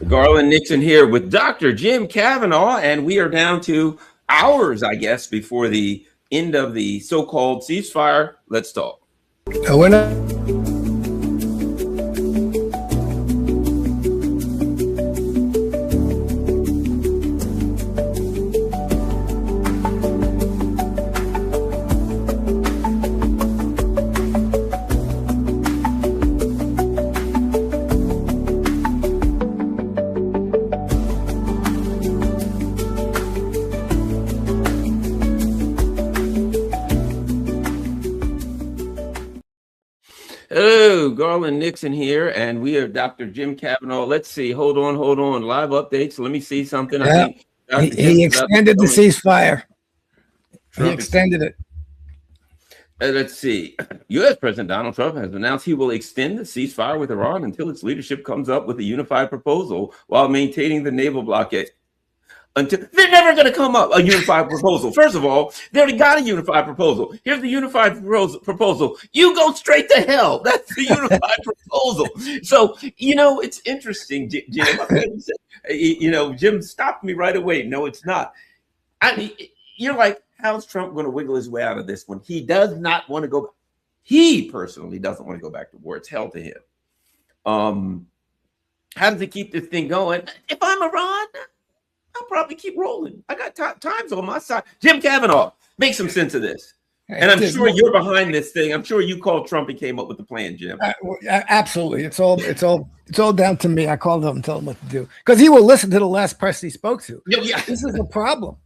Garland Nixon here with Dr. Jim Kavanaugh, and we are down to hours, I guess, before the end of the so-called ceasefire. Let's talk. We're not. Hello, Garland Nixon here, and we are Dr. Jim Kavanaugh. Let's see. Hold on. Live updates. Let me see something. Yeah. I think he extended the ceasefire. Trump he extended it. Let's see. U.S. President Donald Trump has announced he will extend the ceasefire with Iran until its leadership comes up with a unified proposal while maintaining the naval blockade. Until they're never going to come up a unified proposal. First of all, they already got a unified proposal. Here's the unified proposal. You go straight to hell. That's the unified proposal. So, it's interesting, Jim. Jim stopped me right away. No, it's not. You're like, how's Trump going to wiggle his way out of this one? He does not want to go. He personally doesn't want to go back to war. It's hell to him. How does he keep this thing going? If I'm Iran, I'll probably keep rolling. I got times on my side. Jim Kavanaugh, make some sense of this. And I'm sure you're behind this thing. I'm sure you called Trump and came up with the plan, Jim. Absolutely. It's all down to me. I called him and told him what to do because he will listen to the last press he spoke to. Yeah. This is the problem.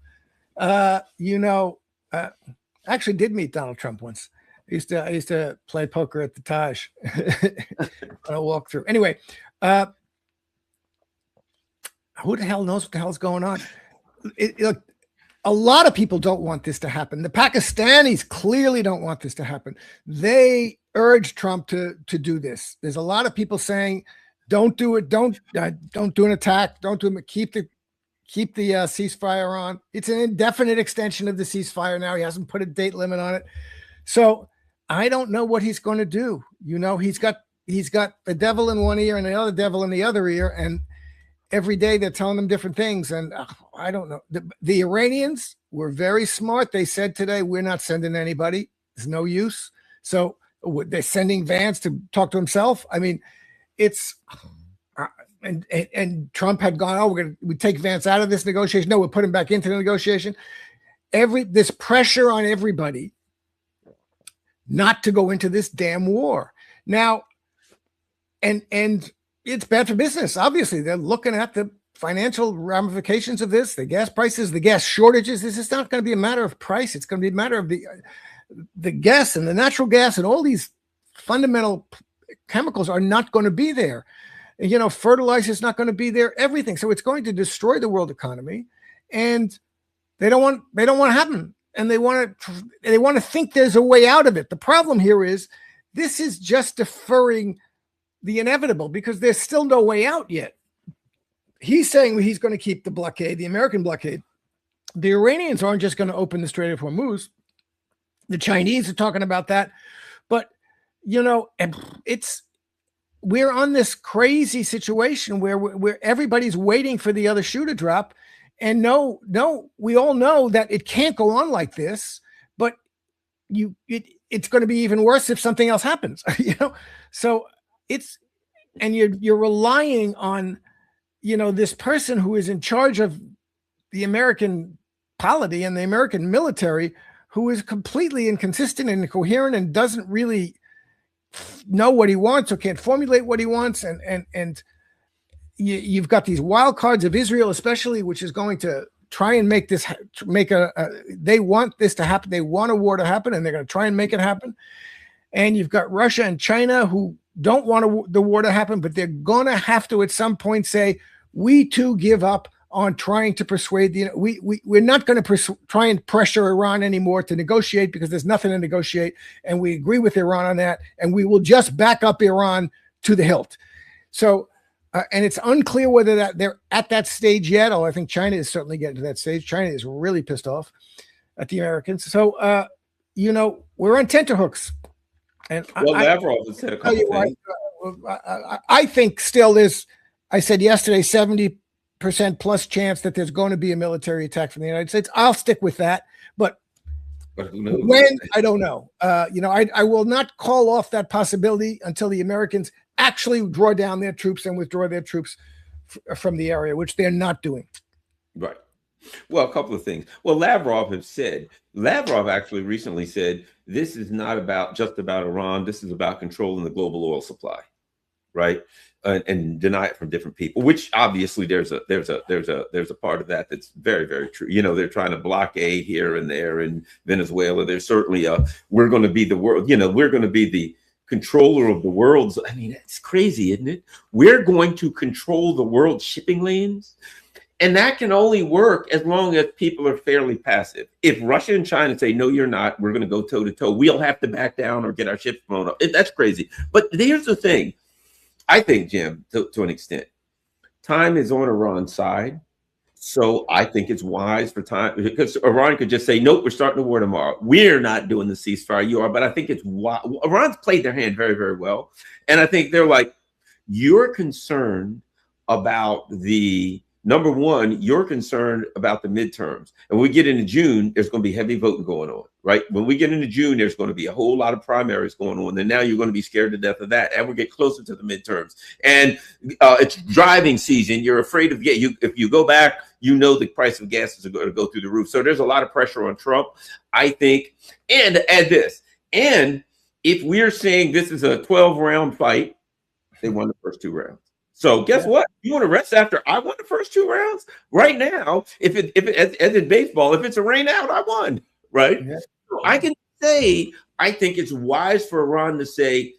Actually did meet Donald Trump once. I used to play poker at the Taj on a walkthrough. Anyway, who the hell knows what the hell's going on? Look, a lot of people don't want this to happen. The Pakistanis clearly don't want this to happen. They urge Trump to do this. There's a lot of people saying, "Don't do it. Don't do an attack. Don't do it. Keep the ceasefire on." It's an indefinite extension of the ceasefire now. He hasn't put a date limit on it. So I don't know what he's going to do. He's got the devil in one ear and the other devil in the other ear, and every day they're telling them different things. And I don't know. The Iranians were very smart. They said today, we're not sending anybody. There's no use. So they're sending Vance to talk to himself. I mean, it's and Trump had gone, we take Vance out of this negotiation. No, we'll put him back into the negotiation. This pressure on everybody not to go into this damn war. Now, and it's bad for business. Obviously, they're looking at the financial ramifications of this, the gas prices, the gas shortages. This is not going to be a matter of price. It's going to be a matter of the gas and the natural gas and all these fundamental chemicals are not going to be there. Fertilizer is not going to be there, everything. So it's going to destroy the world economy, and they don't want to happen. And they want to think there's a way out of it. The problem here is this is just deferring the inevitable because there's still no way out yet. He's saying he's going to keep the blockade, the American blockade. The Iranians aren't just going to open the Strait of Hormuz. The Chinese are talking about that. But, we're on this crazy situation where everybody's waiting for the other shoe to drop. And no, we all know that it can't go on like this, but it's going to be even worse if something else happens, So you're relying on, this person who is in charge of the American polity and the American military, who is completely inconsistent and incoherent and doesn't really know what he wants or can't formulate what he wants. And you've got these wild cards of Israel, especially, which is going to try and make they want this to happen. They want a war to happen, and they're going to try and make it happen. And you've got Russia and China who don't want the war to happen, but they're going to have to at some point say, we too give up on trying to persuade we're not going to try and pressure Iran anymore to negotiate because there's nothing to negotiate. And we agree with Iran on that. And we will just back up Iran to the hilt. So, and it's unclear whether they're at that stage yet. I think China is certainly getting to that stage. China is really pissed off at the Americans. So, we're on tenterhooks. And Lavrov has said a couple things. I think still there's I said yesterday, 70% plus chance that there's going to be a military attack from the United States. I'll stick with that. But who knows? when, I don't know. I will not call off that possibility until the Americans actually draw down their troops and withdraw their troops from the area, which they're not doing. Right. Well, a couple of things. Well, Lavrov actually recently said, this is not just about Iran. This is about controlling the global oil supply, right? And deny it from different people, which obviously there's a part of that that's very, very true. You know, they're trying to blockade here and there in Venezuela. There's certainly we're going to be the world, we're going to be the controller of the world's. I mean, it's crazy, isn't it? We're going to control the world's shipping lanes. And that can only work as long as people are fairly passive. If Russia and China say, no, you're not, we're going to go toe to toe, we'll have to back down or get our ships blown up. That's crazy. But here's the thing. I think, Jim, to an extent, time is on Iran's side. So I think it's wise for time, because Iran could just say, nope, we're starting a war tomorrow. We're not doing the ceasefire. You are. But I think it's wise. Iran's played their hand very, very well. And I think they're like, you're concerned about number one, you're concerned about the midterms. And when we get into June, there's going to be heavy voting going on, right? When we get into June, there's going to be a whole lot of primaries going on. And now you're going to be scared to death of that. And we'll get closer to the midterms. And it's driving season. You're afraid of, if you go back, the price of gas is going to go through the roof. So there's a lot of pressure on Trump, I think. And to add this, and if we're saying this is a 12-round fight, they won the first 2 rounds. So guess what? You want to rest after I won the first 2 rounds? Right now, if it as in baseball, if it's a rain out, I won. Right? Yeah. So I can say I think it's wise for Iran to say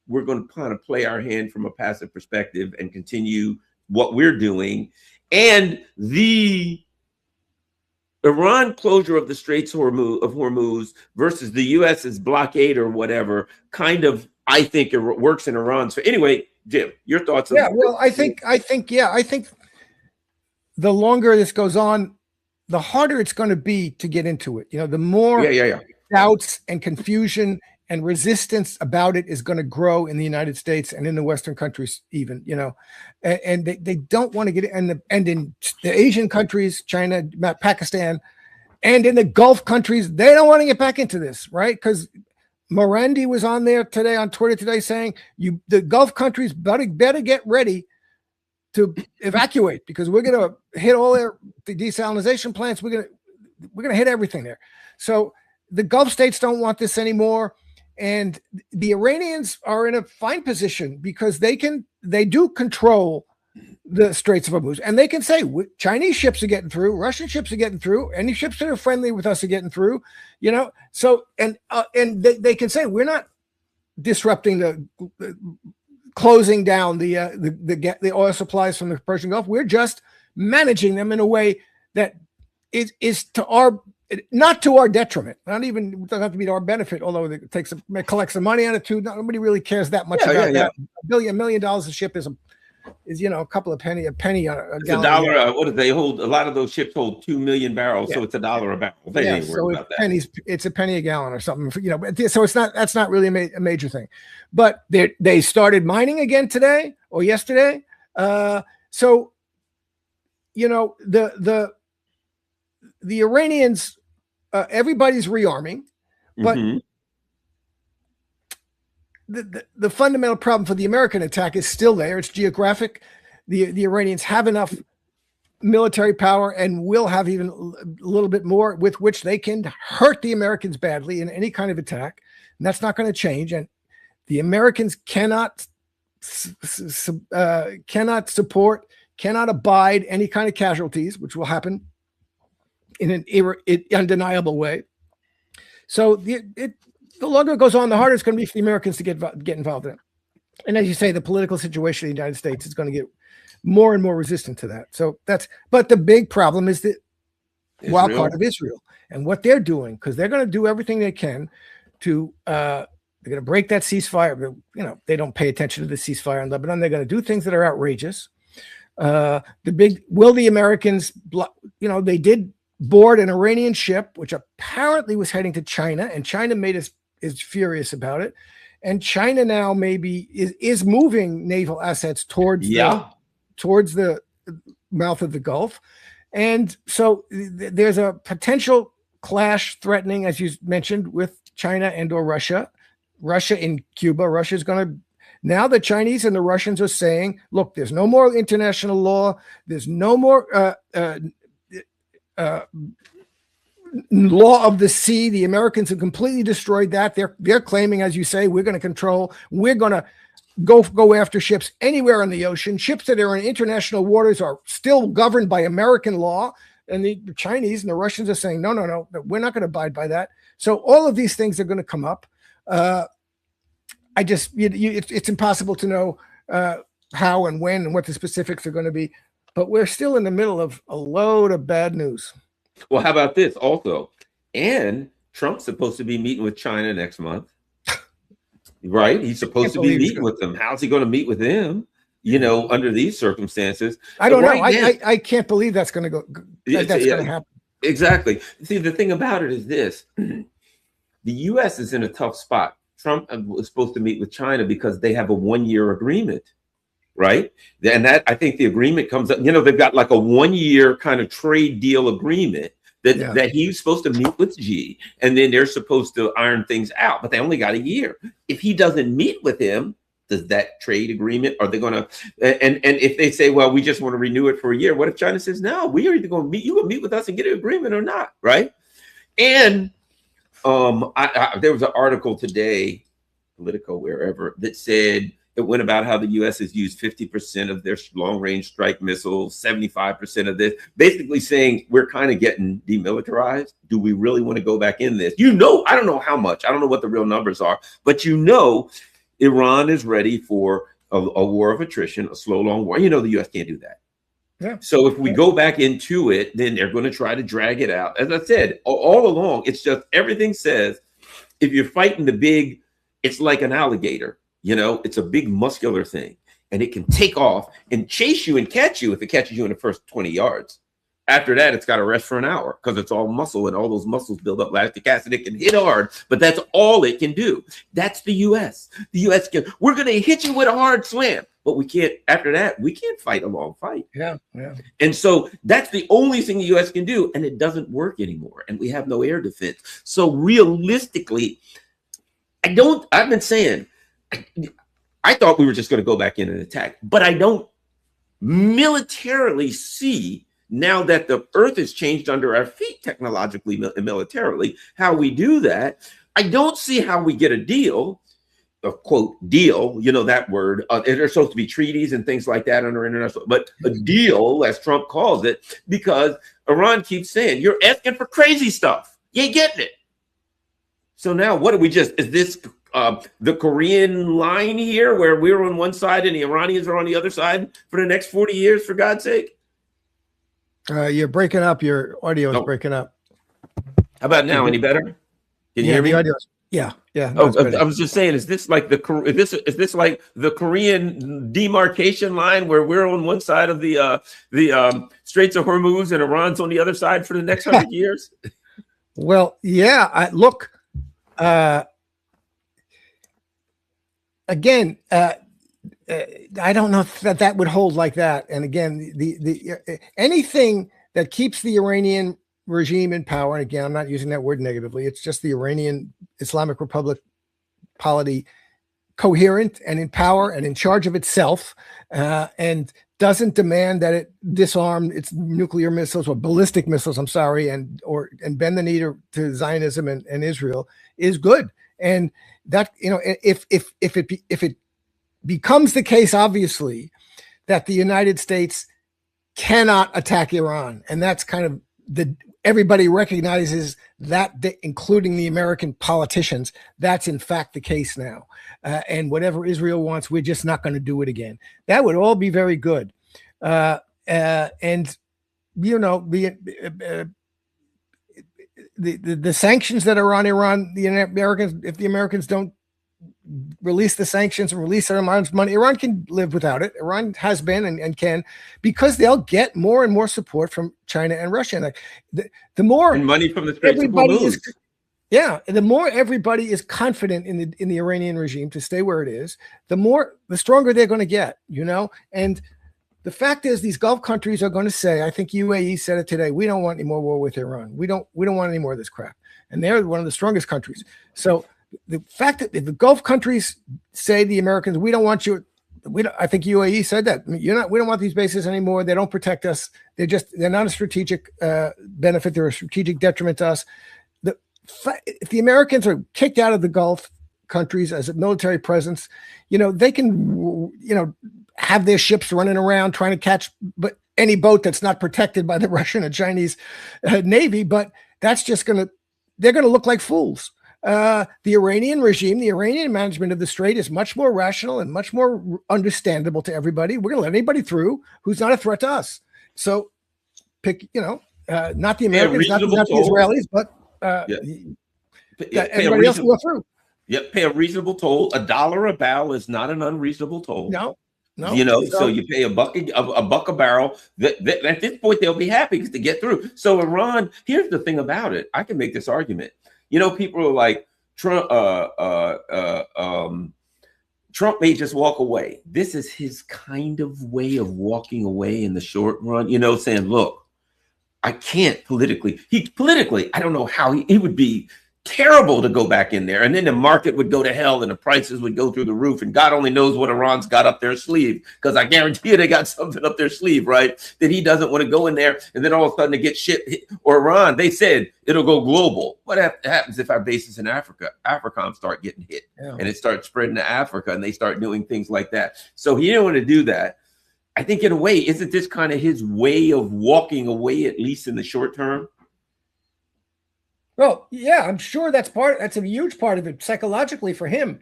we're going to kind of play our hand from a passive perspective and continue what we're doing. And the Iran closure of the Straits of Hormuz versus the U.S.'s blockade or whatever kind of, I think, it works in Iran. So anyway, Jim, your thoughts? Yeah, well, I think the longer this goes on, the harder it's going to be to get into it. The more doubts and confusion and resistance about it is going to grow in the United States and in the Western countries, even. And they don't want to get it. And in the Asian countries, China, Pakistan, and in the Gulf countries, they don't want to get back into this, right? Because Morandi was on there today on Twitter today saying the Gulf countries better get ready to evacuate, because we're going to hit all the desalination plants. We're going to hit everything there. So the Gulf states don't want this anymore, and the Iranians are in a fine position because they do control the Straits of Hormuz, and they can say Chinese ships are getting through, Russian ships are getting through, any ships that are friendly with us are getting through, So and they can say we're not disrupting the closing down the oil supplies from the Persian Gulf. We're just managing them in a way that is not to our detriment. Not even, it doesn't have to be to our benefit, although it collects some money on it too. Nobody really cares that much about that. $1 million a ship is a couple of penny a penny on a gallon. $1. What do they hold? A lot of those ships hold 2 million barrels, so it's $1 a barrel. They ain't worried about that. It's a penny a gallon or something. So that's not really a major thing. But they started mining again today or yesterday. So the Iranians, everybody's rearming, but the fundamental problem for the American attack is still there. It's geographic. The Iranians have enough military power and will have even a little bit more with which they can hurt the Americans badly in any kind of attack. And that's not going to change. And the Americans cannot support, cannot abide any kind of casualties, which will happen in an undeniable way. So the longer it goes on, the harder it's going to be for the Americans to get involved in it. And as you say, the political situation in the United States is going to get more and more resistant to that. So but the big problem is the wild card of Israel and what they're doing, because they're going to do everything they can to, they're going to break that ceasefire. They don't pay attention to the ceasefire in Lebanon. They're going to do things that are outrageous. Will the Americans, they did board an Iranian ship, which apparently was heading to China, and China is furious about it. And China now maybe is moving naval assets towards towards the mouth of the Gulf. And so there's a potential clash threatening, as you mentioned, with China and or Russia in Cuba. Russia's going to, now the Chinese and the Russians are saying, look, there's no more international law. There's no more law of the sea. The Americans have completely destroyed that. They're claiming, as you say, we're going to go after ships anywhere in the ocean. Ships that are in international waters are still governed by American law. And the Chinese and the Russians are saying, no, we're not going to abide by that. So all of these things are going to come up. It's impossible to know how and when and what the specifics are going to be. But we're still in the middle of a load of bad news. Well, how about this also? And Trump's supposed to be meeting with China next month. Right? He's supposed to be meeting with them. How's he going to meet with them? Under these circumstances, I don't know. I can't believe that's going to go. That's going to happen. Exactly. See, the thing about it is this: the U.S. is in a tough spot. Trump was supposed to meet with China because they have a 1-year agreement, right? And that, I think the agreement comes up. They've got like a 1-year kind of trade deal agreement that he's supposed to meet with Xi, and then they're supposed to iron things out. But they only got a year. If he doesn't meet with him, does that trade agreement, are they going to, and if they say, well, we just want to renew it for a year, what if China says, no, we are either going to meet, you will meet with us and get an agreement or not, right? And there was an article today, Politico, wherever, that said, it went about how the U.S. has used 50% of their long-range strike missiles, 75% of this, basically saying we're kind of getting demilitarized. Do we really want to go back in this? I don't know how much. I don't know what the real numbers are, but Iran is ready for a war of attrition, a slow, long war. The U.S. can't do that. Yeah. So if we go back into it, then they're going to try to drag it out. As I said, all along, it's just everything says if you're fighting the big, it's like an alligator. It's a big muscular thing, and it can take off and chase you and catch you if it catches you in the first 20 yards. After that, it's got to rest for an hour because it's all muscle, and all those muscles build up lactic acid. It can hit hard, but that's all it can do. That's the U.S. The U.S. we're going to hit you with a hard slam, but we can't. After that, we can't fight a long fight. Yeah. And so that's the only thing the U.S. can do, and it doesn't work anymore. And we have no air defense. So realistically, I've been saying, I thought we were just going to go back in and attack, but I don't militarily see, now that the earth has changed under our feet technologically and militarily, how we do that. I don't see how we get a deal, a quote deal, that word. There's supposed to be treaties and things like that under international, but a deal, as Trump calls it, because Iran keeps saying, you're asking for crazy stuff. You ain't getting it. So now what do we is this the Korean line here where we're on one side and the Iranians are on the other side for the next 40 years, for God's sake? You're breaking up. Your audio is breaking up. How about now? Any better? Can you hear me? Yeah. No, I was just saying, is this like the Korean demarcation line where we're on one side of the Straits of Hormuz and Iran's on the other side for the next 100 years? Well, yeah. Again, I don't know if that would hold like that. And again, the anything that keeps the Iranian regime in power, and again, I'm not using that word negatively, it's just the Iranian Islamic Republic polity coherent and in power and in charge of itself, and doesn't demand that it disarm its nuclear missiles or ballistic missiles, and bend the knee to Zionism and Israel, is good. And that, if it becomes the case, obviously, that the United States cannot attack Iran, and that's kind of everybody recognizes that, including the American politicians, that's in fact the case now. And whatever Israel wants, we're just not going to do it again. That would all be very good. And the sanctions that are on Iran, if the Americans don't release the sanctions and release Iran's money, Iran can live without it. Iran has been and can, because they'll get more and more support from China and Russia. And the more and money from the Straits of Hormuz. The more everybody is confident in the Iranian regime to stay where it is, the stronger they're going to get, and the fact is, these Gulf countries are going to say, I think UAE said it today, we don't want any more war with Iran. We don't want any more of this crap. And they're one of the strongest countries. So the fact that if the Gulf countries say to the Americans, we don't want you, I think UAE said that. We don't want these bases anymore. They don't protect us. They're not a strategic benefit. They're a strategic detriment to us. If the Americans are kicked out of the Gulf countries as a military presence, they can, have their ships running around trying to catch any boat that's not protected by the Russian and Chinese Navy. But that's just they're going to look like fools. The Iranian regime, the Iranian management of the Strait is much more rational and much more understandable to everybody. We're going to let anybody through who's not a threat to us. So pick, not the Americans, not the Israelis, but everybody else will go through. Yep, pay a reasonable toll. $1 a barrel is not an unreasonable toll. No. So you pay a buck a barrel. That at this point they'll be happy to get through. So Iran, here's the thing about it. I can make this argument. People are like Trump may just walk away. This is his kind of way of walking away in the short run, saying, look, I can't politically, I don't know how he would be terrible to go back in there. And then the market would go to hell and the prices would go through the roof. And God only knows what Iran's got up their sleeve, because I guarantee you they got something up their sleeve, right? That he doesn't want to go in there. And then all of a sudden they get shit. Or Iran, they said it'll go global. What happens if our bases in Africa, AFRICOM start getting hit and it starts spreading to Africa and they start doing things like that? So he didn't want to do that. I think in a way, isn't this kind of his way of walking away, at least in the short term? Well, yeah, I'm sure that's a huge part of it psychologically for him.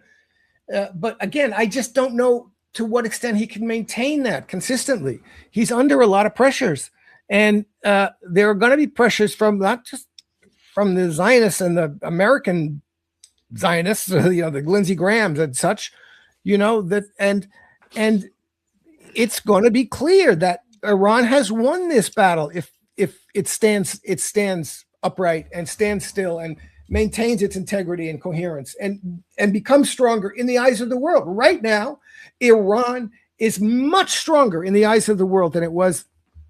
But again, I just don't know to what extent he can maintain that consistently. He's under a lot of pressures, and there are going to be pressures from not just from the Zionists and the American Zionists, the Lindsey Grahams and such, and it's going to be clear that Iran has won this battle if it stands upright and stands still and maintains its integrity and coherence and becomes stronger in the eyes of the world. Right now, Iran is much stronger in the eyes of the world than it was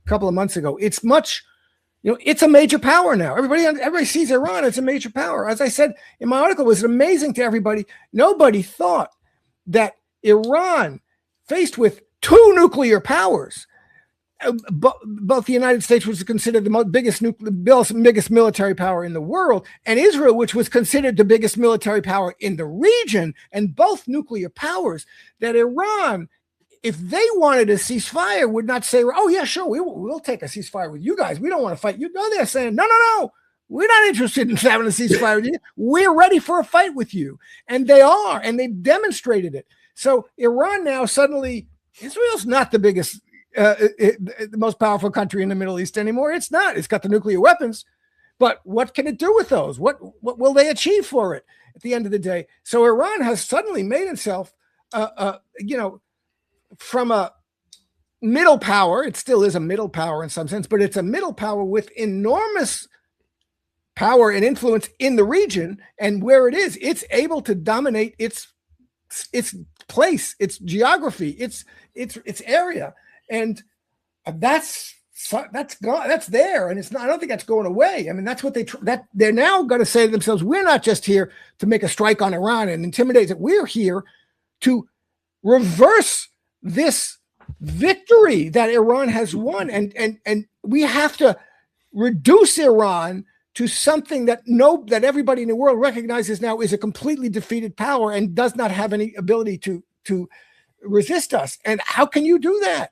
a couple of months ago. It's it's a major power now. Everybody sees Iran as a major power. As I said in my article, it was amazing to everybody. Nobody thought that Iran, faced with two nuclear powers, both the United States, which was considered the biggest military power in the world, and Israel, which was considered the biggest military power in the region, and both nuclear powers, that Iran, if they wanted a ceasefire, would not say, oh, yeah, sure, we'll take a ceasefire with you guys. We don't want to fight you. No, they're saying, no, we're not interested in having a ceasefire with you. We're ready for a fight with you. And they are, and they've demonstrated it. So Iran now suddenly, Israel's not the biggest the most powerful country in the Middle East anymore. It's not. It's got the nuclear weapons, but what can it do with those? What will they achieve for it at the end of the day? So Iran has suddenly made itself, from a middle power. It still is a middle power in some sense, but it's a middle power with enormous power and influence in the region. And where it is, it's able to dominate its place, its geography, its area. And that's there, and it's not. I don't think that's going away. I mean, that's what they're now going to say to themselves. We're not just here to make a strike on Iran and intimidate it. We're here to reverse this victory that Iran has won, and we have to reduce Iran to something that everybody in the world recognizes now is a completely defeated power and does not have any ability to resist us. And how can you do that?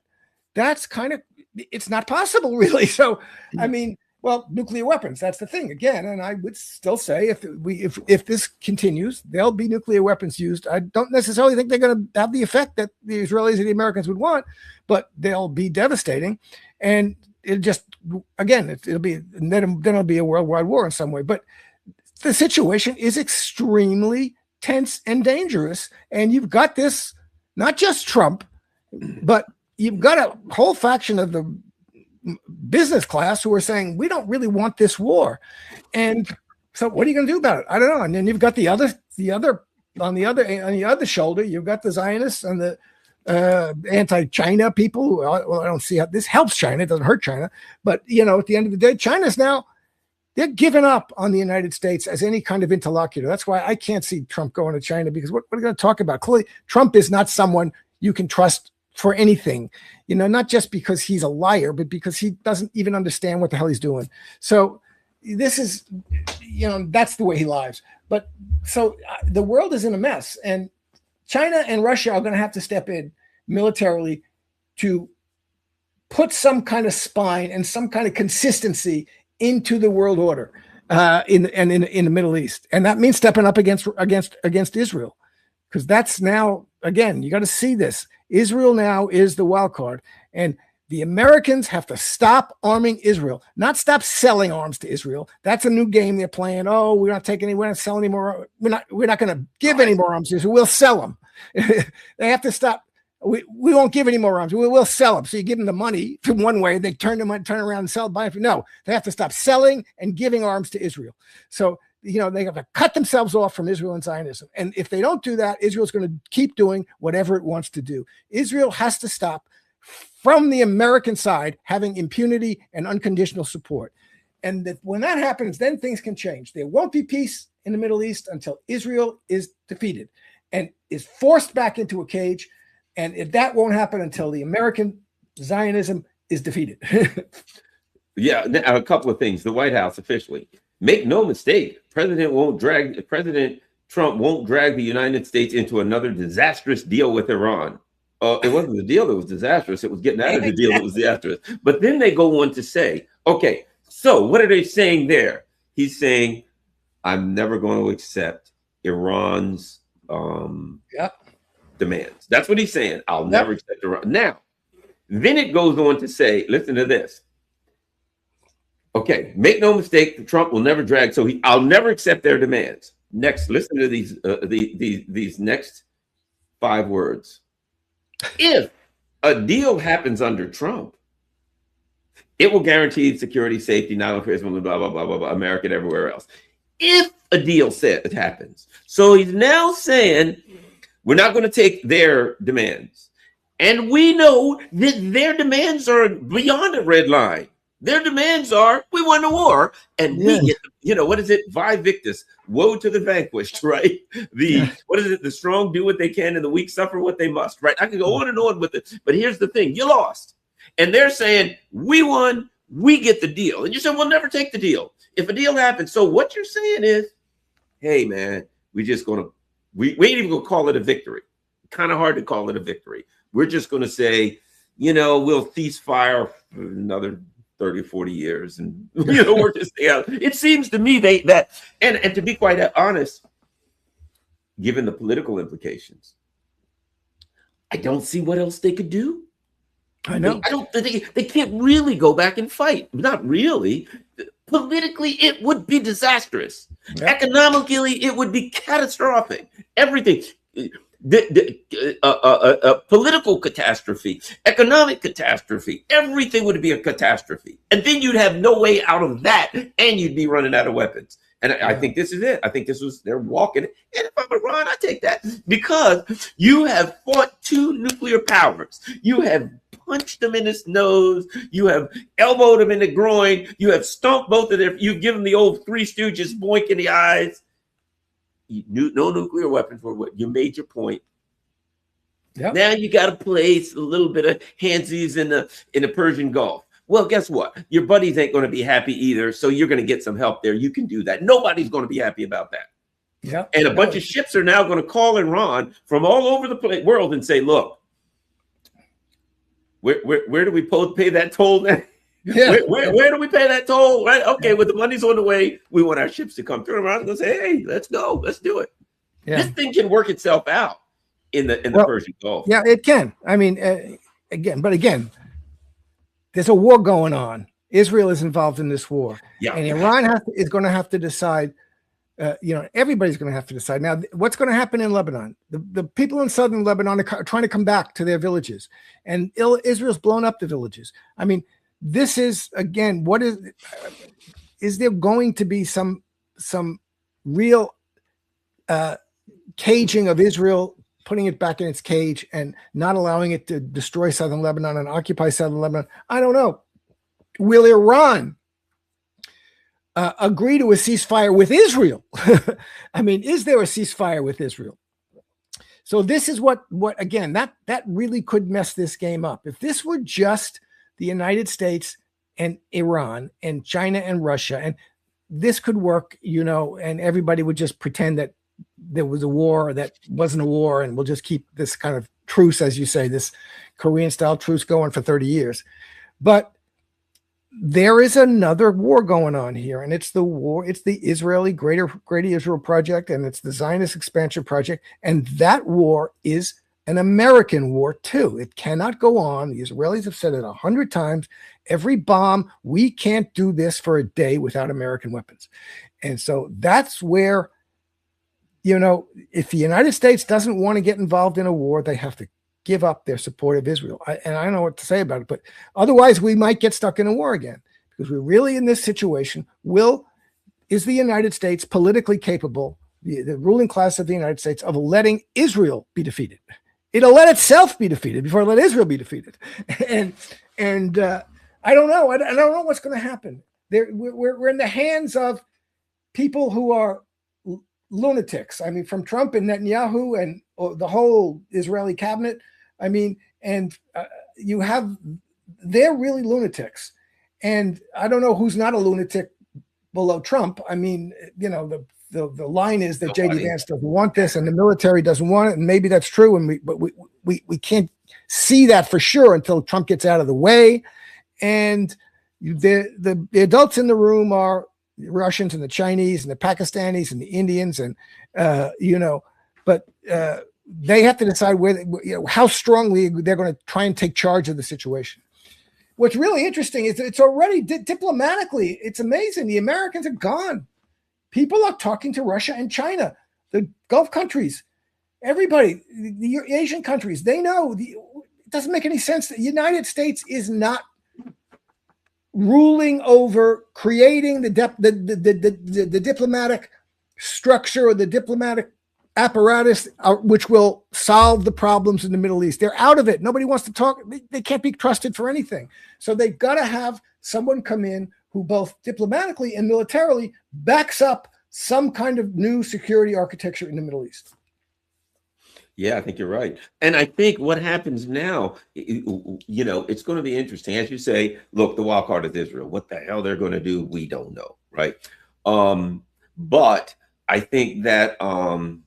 That's it's not possible, really. So, I mean, well, nuclear weapons, that's the thing again. And I would still say if this continues, there'll be nuclear weapons used. I don't necessarily think they're going to have the effect that the Israelis and the Americans would want, but they'll be devastating. And it'll be a worldwide war in some way. But the situation is extremely tense and dangerous. And you've got this, not just Trump, but you've got a whole faction of the business class who are saying, we don't really want this war. And so what are you going to do about it? I don't know. And then you've got the other on the other shoulder, you've got the Zionists and the anti-China people. Well, I don't see how this helps China. It doesn't hurt China. But, at the end of the day, China's now, they're giving up on the United States as any kind of interlocutor. That's why I can't see Trump going to China, because what are we going to talk about? Clearly, Trump is not someone you can trust for anything, not just because he's a liar, but because he doesn't even understand what the hell he's doing. So this is, that's the way he lies. But so the world is in a mess, and China and Russia are going to have to step in militarily to put some kind of spine and some kind of consistency into the world order in the Middle East. And that means stepping up against Israel, because that's now, again, you got to see this. Israel now is the wild card, and the Americans have to stop arming Israel, not stop selling arms to Israel. That's a new game they're playing. Oh, we're not selling any more. We're not going to give any more arms to Israel. We'll sell them. They have to stop. We won't give any more arms. We'll sell them. So you give them the money from one way, they turn around and sell it. No, they have to stop selling and giving arms to Israel. So, they have to cut themselves off from Israel and Zionism. And if they don't do that, Israel's going to keep doing whatever it wants to do. Israel has to stop, from the American side, having impunity and unconditional support. And when that happens, then things can change. There won't be peace in the Middle East until Israel is defeated and is forced back into a cage. And that won't happen until the American Zionism is defeated. Yeah, a couple of things. The White House officially, make no mistake, President Trump won't drag the United States into another disastrous deal with Iran. It wasn't the deal that was disastrous. It was getting out of the deal that was disastrous. But then they go on to say, okay, so what are they saying there? He's saying, I'm never going to accept Iran's demands. That's what he's saying. I'll never accept Iran. Now, then it goes on to say, listen to this. Okay, make no mistake, Trump will never drag. So I'll never accept their demands. Next, listen to these next 5 words. If a deal happens under Trump, it will guarantee security, safety, not only for Israel, blah, blah, blah, blah, blah, America and everywhere else. If a deal happens. So he's now saying, we're not going to take their demands. And we know that their demands are beyond a red line. Their demands are, we won the war, and we get, what is it? Vi victus, woe to the vanquished, right? What is it? The strong do what they can and the weak suffer what they must, right? I can go on and on with it, but here's the thing. You lost. And they're saying, we won, we get the deal. And you said, we'll never take the deal if a deal happens. So what you're saying is, hey, man, we ain't even going to call it a victory. Kind of hard to call it a victory. We're just going to say, we'll cease fire for another 30 or 40 years, and we're just out. It seems to me and to be quite honest, given the political implications, I don't see what else they could do. I know. They can't really go back and fight. Not really. Politically, it would be disastrous. Yeah. Economically, it would be catastrophic. Everything. Political catastrophe, economic catastrophe, everything would be a catastrophe. And then you'd have no way out of that, and you'd be running out of weapons. And I think this is it. I think they're walking. And if I'm Iran, I take that, because you have fought 2 nuclear powers. You have punched them in his nose. You have elbowed them in the groin. You have stomped both of them. You've given the old 3 Stooges boink in the eyes. No nuclear weapons. You made your point. Yep. Now you got to place a little bit of handsies in the Persian Gulf. Well, guess what? Your buddies ain't going to be happy either. So you're going to get some help there. You can do that. Nobody's going to be happy about that. Yeah. And a bunch of ships are now going to call Iran from all over the world and say, look, where do we pay that toll now? Yeah. Where do we pay that toll? Right? Okay, well, the money's on the way. We want our ships to come. Turn around and say, hey, let's go. Let's do it. Yeah. This thing can work itself out in the Persian Gulf. Yeah, it can. I mean, again, there's a war going on. Israel is involved in this war. Yeah. And Iran is going to have to decide, everybody's going to have to decide. Now, what's going to happen in Lebanon? The people in southern Lebanon are trying to come back to their villages. And Israel's blown up the villages. I mean, this is, again, is there going to be some real caging of Israel putting it back in its cage and not allowing it to destroy southern Lebanon and occupy southern Lebanon? I don't know. Will Iran agree to a ceasefire with Israel? I mean, is there a ceasefire with Israel? So this is what again, that really could mess this game up. If this were just the United States and Iran and China and Russia, and this could work, you know, and everybody would just pretend that there was a war or that wasn't a war, and we'll just keep this kind of truce, as you say, this Korean style truce going for 30 years. But there is another war going on here, and it's the war. It's the Israeli Greater Israel Project, and it's the Zionist Expansion Project, and that war is an American war too. It cannot go on. The Israelis have said it 100 times. Every bomb, we can't do this for a day without American weapons. And so that's where, you know, if the United States doesn't want to get involved in a war, they have to give up their support of Israel. And I don't know what to say about it, but otherwise we might get stuck in a war again, because we're really in this situation. Is the United States politically capable, the ruling class of the United States, of letting Israel be defeated? It'll let itself be defeated before it let Israel be defeated. And I don't know. I don't know what's going to happen. We're in the hands of people who are lunatics. I mean, from Trump and Netanyahu and the whole Israeli cabinet. I mean, and they're really lunatics. And I don't know who's not a lunatic below Trump. I mean, you know, the line is that J.D. Vance doesn't want this and the military doesn't want it. And maybe that's true. But we can't see that for sure until Trump gets out of the way. And the adults in the room are the Russians and the Chinese and the Pakistanis and the Indians, and you know, but they have to decide how strongly they're going to try and take charge of the situation. What's really interesting is that it's already diplomatically, it's amazing. The Americans are gone. People are talking to Russia and China, the Gulf countries, everybody, the Asian countries. They know it doesn't make any sense. The United States is not ruling over creating the diplomatic structure or the diplomatic apparatus which will solve the problems in the Middle East. They're out of it. Nobody wants to talk. They can't be trusted for anything. So they've got to have someone come in who both diplomatically and militarily backs up some kind of new security architecture in the Middle East. Yeah, I think you're right. And I think what happens now, you know, it's going to be interesting. As you say, look, the wild card is Israel. What the hell they're going to do, we don't know, right? But I think that, what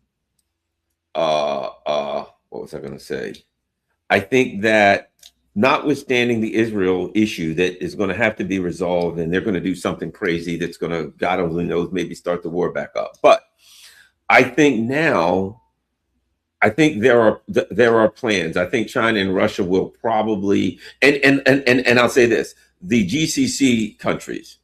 was I going to say? I think that notwithstanding the Israel issue that is going to have to be resolved, and they're going to do something crazy that's going to, God only knows, maybe start the war back up. But I think now, I think there are plans. I think China and Russia will probably, and I'll say this, the GCC countries,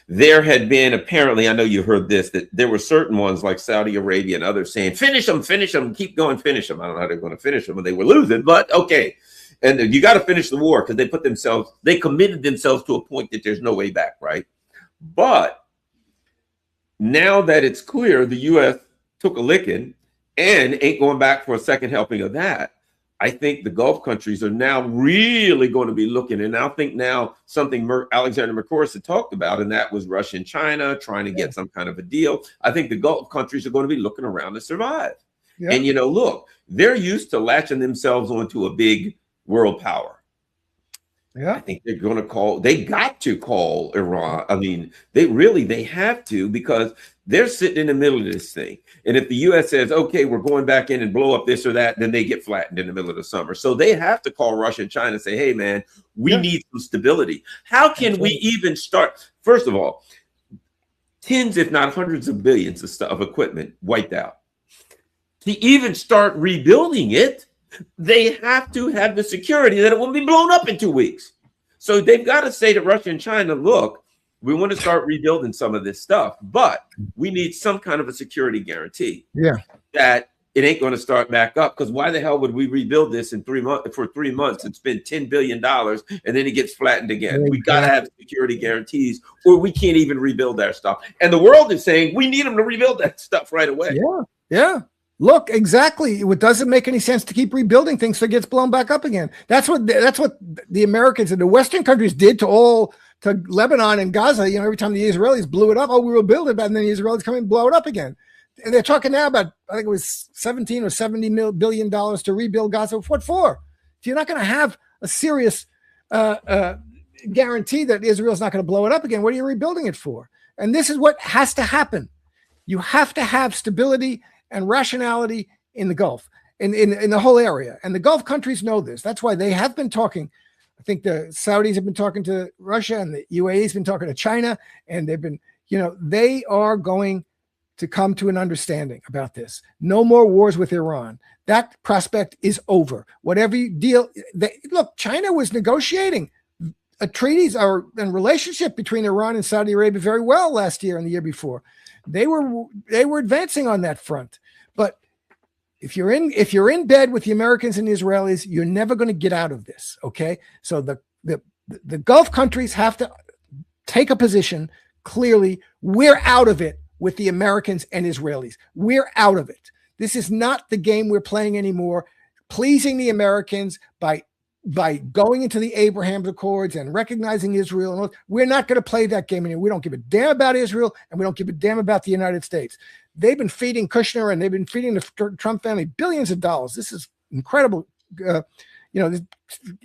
there had been apparently, I know you heard this, that there were certain ones like Saudi Arabia and others saying, finish them, keep going, finish them. I don't know how they're going to finish them when they were losing, but okay. And you got to finish the war because they committed themselves to a point that there's no way back, right? But now that it's clear the U.S. took a licking and ain't going back for a second helping of that, I think the Gulf countries are now really going to be looking. And I think now something Alexander McCourse had talked about, and that was Russia and China trying to get some kind of a deal. I think the Gulf countries are going to be looking around to survive. Yeah. And, you know, look, they're used to latching themselves onto a big world power. Yeah, I think they got to call Iran. I mean, they have to, because they're sitting in the middle of this thing. And if the U.S. says, okay, we're going back in and blow up this or that, then they get flattened in the middle of the summer. So they have to call Russia and China and say, hey, man, we need some stability. How can we even start? First of all, tens, if not hundreds of billions of equipment wiped out. To even start rebuilding it, they have to have the security that it won't be blown up in 2 weeks. So they've got to say to Russia and China, look, we want to start rebuilding some of this stuff, but we need some kind of a security guarantee. Yeah, that it ain't going to start back up. Because why the hell would we rebuild this in 3 months for 3 months and spend $10 billion and then it gets flattened again? We got to have security guarantees, or we can't even rebuild our stuff. And the world is saying we need them to rebuild that stuff right away. Yeah. Look, exactly. It doesn't make any sense to keep rebuilding things so it gets blown back up again. That's what the Americans and the Western countries did to Lebanon and Gaza. You know, every time the Israelis blew it up, oh, we will build it, and then the Israelis come in and blow it up again. And they're talking now about, I think it was $17 or $70 billion to rebuild Gaza. What for? If you're not going to have a serious guarantee that Israel's not going to blow it up again, what are you rebuilding it for? And this is what has to happen. You have to have stability and rationality in the Gulf, in the whole area. And the Gulf countries know this. That's why they have been talking. I think the Saudis have been talking to Russia, and the UAE has been talking to China, and they've been, they are going to come to an understanding about this. No more wars with Iran. That prospect is over. Whatever you deal, look, China was negotiating treaties and relationship between Iran and Saudi Arabia very well last year and the year before. They were advancing on that front. But if you're in bed with the Americans and the Israelis, you're never going to get out of this. Okay, so the Gulf countries have to take a position clearly. We're out of it with the Americans and Israelis. We're out of it. This is not the game we're playing anymore. Pleasing the Americans by going into the Abraham Accords and recognizing Israel. We're not going to play that game anymore. We don't give a damn about Israel, and we don't give a damn about the United States. They've been feeding Kushner and they've been feeding the Trump family billions of dollars. This is incredible, this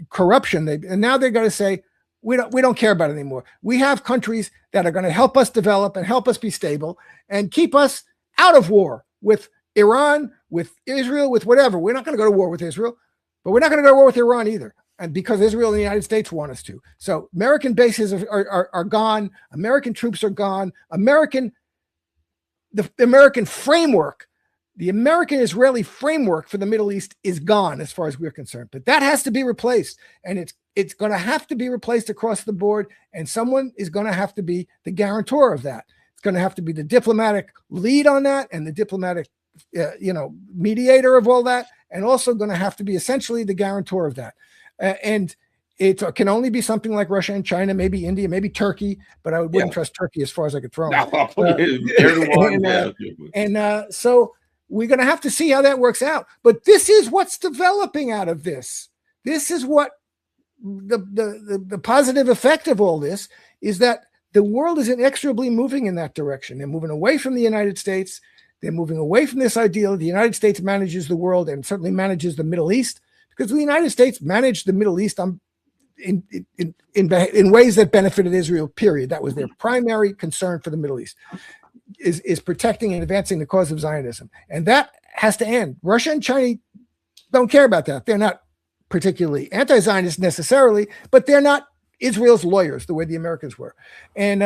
corruption. And now they're going to say, we don't care about it anymore. We have countries that are going to help us develop and help us be stable and keep us out of war with Iran, with Israel, with whatever. We're not going to go to war with Israel, but we're not going to go to war with Iran either. And because Israel and the United States want us to. So American bases are gone. American troops are gone. The American framework, the American-Israeli framework for the Middle East is gone as far as we're concerned. But that has to be replaced. And it's going to have to be replaced across the board. And someone is going to have to be the guarantor of that. It's going to have to be the diplomatic lead on that and the diplomatic mediator of all that. And also going to have to be essentially the guarantor of that. And it can only be something like Russia and China, maybe India, maybe Turkey, but I wouldn't trust Turkey as far as I could throw them. So we're going to have to see how that works out. But this is what's developing out of this. This is what the positive effect of all this is, that the world is inexorably moving in that direction. They're moving away from the United States. They're moving away from this ideal. The United States manages the world and certainly manages the Middle East, because the United States managed the Middle East in ways that benefited Israel, period. That was their primary concern for the Middle East, is protecting and advancing the cause of Zionism. And that has to end. Russia and China don't care about that. They're not particularly anti-Zionist necessarily, but they're not Israel's lawyers the way the Americans were, and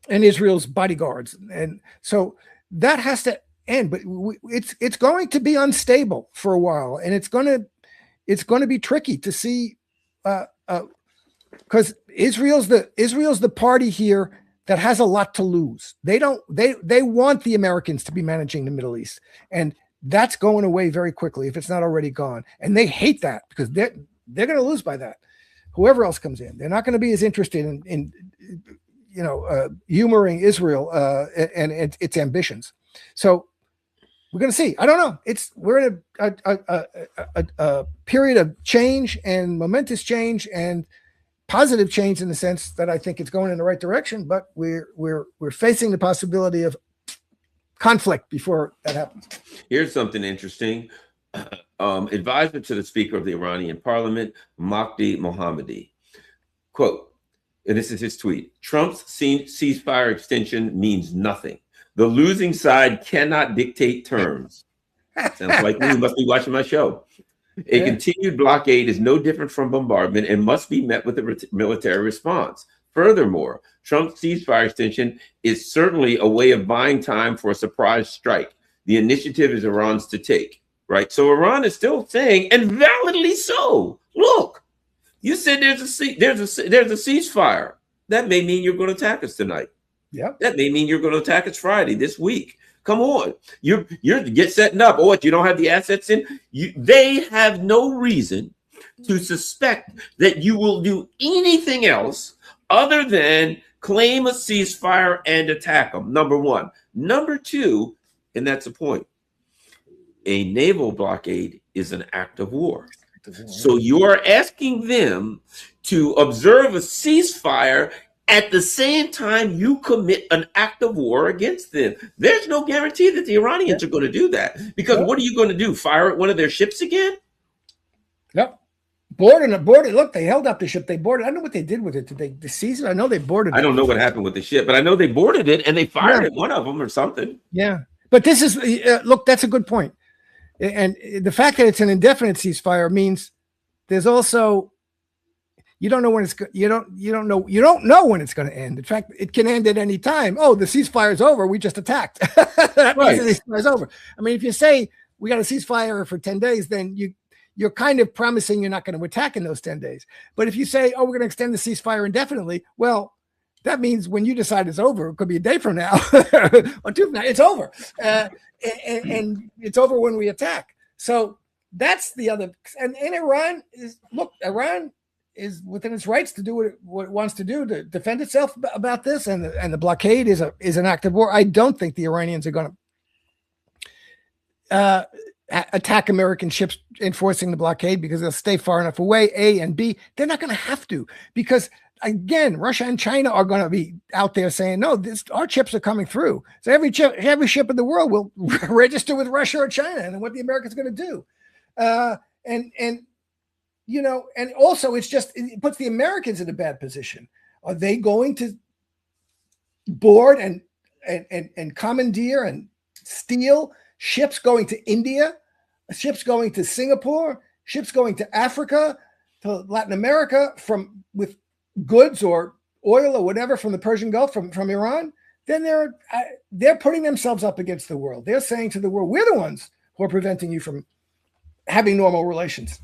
Israel's bodyguards. And so that has to end. But it's going to be unstable for a while, and it's going to be tricky to see, because Israel's the party here that has a lot to lose. They want the Americans to be managing the Middle East, and that's going away very quickly if it's not already gone. And they hate that because they're going to lose by that. Whoever else comes in, they're not going to be as interested in humoring Israel and its ambitions. So we're going to see. I don't know. We're in a period of change and momentous change and positive change in the sense that I think it's going in the right direction, but we're facing the possibility of conflict before that happens. Here's something interesting. Advisor to the Speaker of the Iranian Parliament, Mahdi Mohammadi, quote, and this is his tweet: Trump's ceasefire extension means nothing. The losing side cannot dictate terms. Sounds like me. You must be watching my show. A continued blockade is no different from bombardment and must be met with a military response. Furthermore, Trump's ceasefire extension is certainly a way of buying time for a surprise strike. The initiative is Iran's to take, right? So Iran is still saying, and validly so, look, you said there's a ceasefire. That may mean you're going to attack us tonight. Yeah. That may mean you're going to attack us Friday, this week. Come on. You're setting up. Oh, what, you don't have the assets in? They have no reason to suspect that you will do anything else other than claim a ceasefire and attack them, number one. Number two, and that's the point, a naval blockade is an act of war. So you're asking them to observe a ceasefire at the same time you commit an act of war against them. There's no guarantee that the Iranians are going to do that, because what are you going to do? Fire at one of their ships again? Yep. Boarded. Look, they held up the ship. They boarded. I don't know what they did with it. Did they seize it? I know they boarded it. I don't know what happened with the ship, but I know they boarded it and they fired at one of them or something. Yeah. But this is, look, that's a good point. And the fact that it's an indefinite ceasefire means there's also, you don't know when it's, you don't know when it's going to end. In fact, it can end at any time. Oh, the ceasefire is over. We just attacked. That means the ceasefire is over. I mean, if you say we got a ceasefire for 10 days, then you're kind of promising you're not going to attack in those 10 days. But if you say, oh, we're going to extend the ceasefire indefinitely, well, that means when you decide it's over, it could be a day from now or 2 from now, it's over. And it's over when we attack. So that's the other. And Iran is within its rights to do what it wants to do to defend itself about this. And the blockade is an act of war. I don't think the Iranians are going to attack American ships enforcing the blockade, because they'll stay far enough away. A and B, they're not going to have to, because again, Russia and China are going to be out there saying, no, our ships are coming through. So every ship in the world will register with Russia or China, and what the Americans are going to do. And also it puts the Americans in a bad position. Are they going to board and commandeer and steal ships going to India, ships going to Singapore, ships going to Africa, to Latin America with goods or oil or whatever from the Persian Gulf, from Iran? Then they're putting themselves up against the world. They're saying to the world, we're the ones who are preventing you from having normal relations,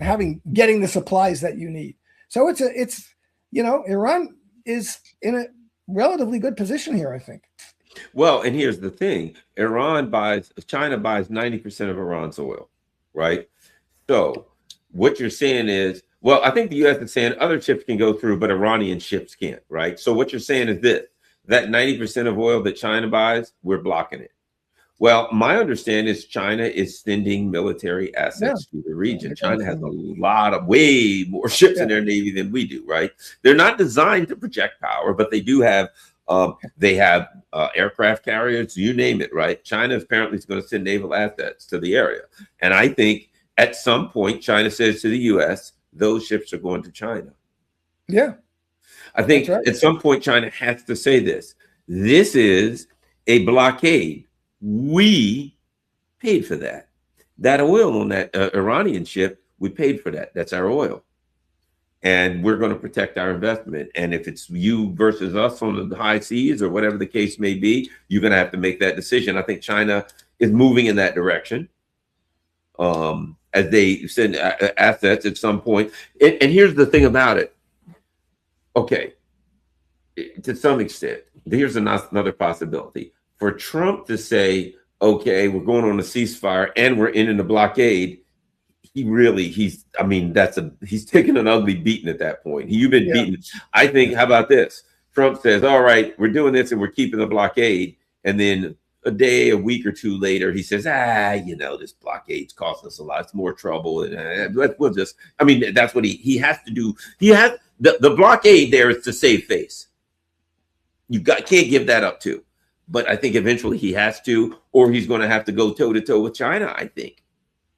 getting the supplies that you need. So it's Iran is in a relatively good position here, I think. Well, and here's the thing. China buys 90% of Iran's oil, right? So what you're saying is, well, I think the U.S. is saying other ships can go through, but Iranian ships can't, right? So what you're saying is this, that 90% of oil that China buys, we're blocking it. Well, my understanding is China is sending military assets to the region. China has way more ships in their navy than we do, right? They're not designed to project power, but they do have aircraft carriers, you name it, right? China apparently is going to send naval assets to the area. And I think at some point, China says to the U.S., those ships are going to China. Yeah. I think at some point, China has to say this. This is a blockade. We paid for that. That oil on that Iranian ship, we paid for that. That's our oil. And we're going to protect our investment. And if it's you versus us on the high seas or whatever the case may be, you're going to have to make that decision. I think China is moving in that direction as they send assets at some point. And here's the thing about it. Okay, to some extent, here's another possibility. For Trump to say, okay, we're going on a ceasefire and we're ending the blockade, he's taking an ugly beating at that point. You've been beaten. I think, how about this? Trump says, all right, we're doing this and we're keeping the blockade. And then a week or two later, he says, this blockade's costing us a lot. It's more trouble. And that's what he has to do. The blockade there is to save face. Can't give that up too. But I think eventually he has to, or he's going to have to go toe to toe with China, I think.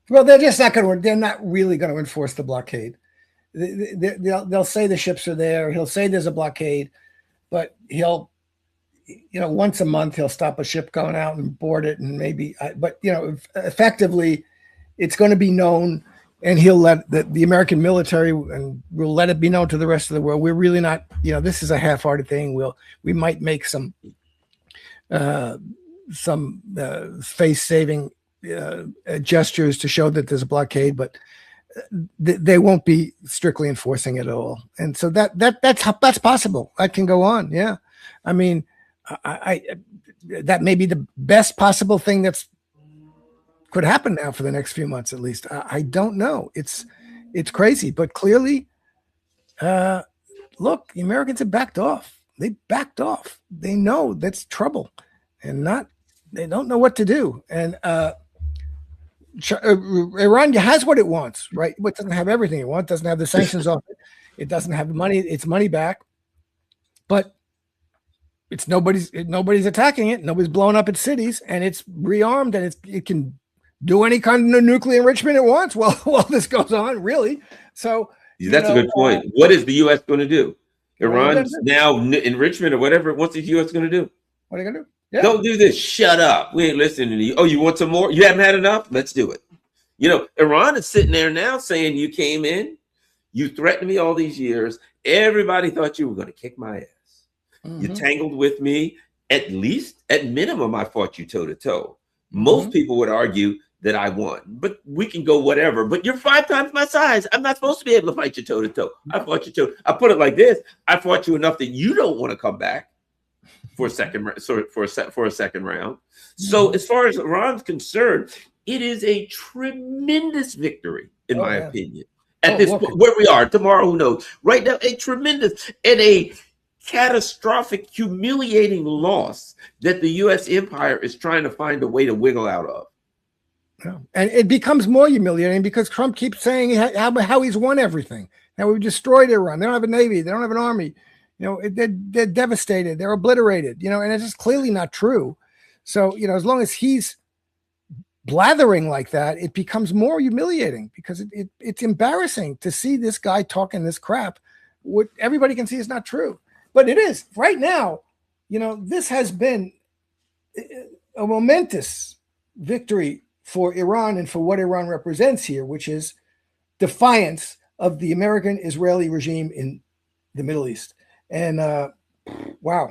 Well, they're just not going to. They're not really going to enforce the blockade. They'll say the ships are there. He'll say there's a blockade, but he'll, once a month he'll stop a ship going out and board it, and maybe. But effectively, it's going to be known, and he'll let the American military and will let it be known to the rest of the world. We're really not. This is a half-hearted thing. We might make some face-saving gestures to show that there's a blockade, but they won't be strictly enforcing it at all. And so that's possible. That can go on. Yeah, I mean, that may be the best possible thing that's could happen now for the next few months at least. I don't know. It's crazy, but clearly, look, the Americans have backed off. They backed off. They know that's trouble, and they don't know what to do. And Iran has what it wants, right? It doesn't have everything it wants. Doesn't have the sanctions off it. It doesn't have the money. Its money back, but it's nobody's attacking it. Nobody's blowing up its cities, and it's rearmed, and it can do any kind of nuclear enrichment it wants while this goes on. Really, so that's a good point. What is the U.S. going to do? Iran's now enrichment or whatever. What's the U.S. going to do? What are they going to do? Yeah. Don't do this. Shut up. We ain't listening to you. Oh, you want some more? You haven't had enough? Let's do it. Iran is sitting there now saying you came in, you threatened me all these years. Everybody thought you were going to kick my ass. You tangled with me. At minimum, I fought you toe to toe. Most people would argue that I won, but we can go whatever. But you're 5 times my size. I'm not supposed to be able to fight you toe to toe. I fought you toe. I put it like this: I fought you enough that you don't want to come back for a second round. So as far as Iran's concerned, it is a tremendous victory, in my opinion. At this point, where we are tomorrow, who knows? Right now, a tremendous and a catastrophic, humiliating loss that the U.S. empire is trying to find a way to wiggle out of. Yeah. And it becomes more humiliating because Trump keeps saying how he's won everything. Now we've destroyed Iran. They don't have a navy. They don't have an army. They're devastated. They're obliterated. And it's just clearly not true. So, as long as he's blathering like that, it becomes more humiliating because it's embarrassing to see this guy talking this crap. What everybody can see is not true. But it is right now. This has been a momentous victory for Iran and for what Iran represents here, which is defiance of the American-Israeli regime in the Middle East. And wow.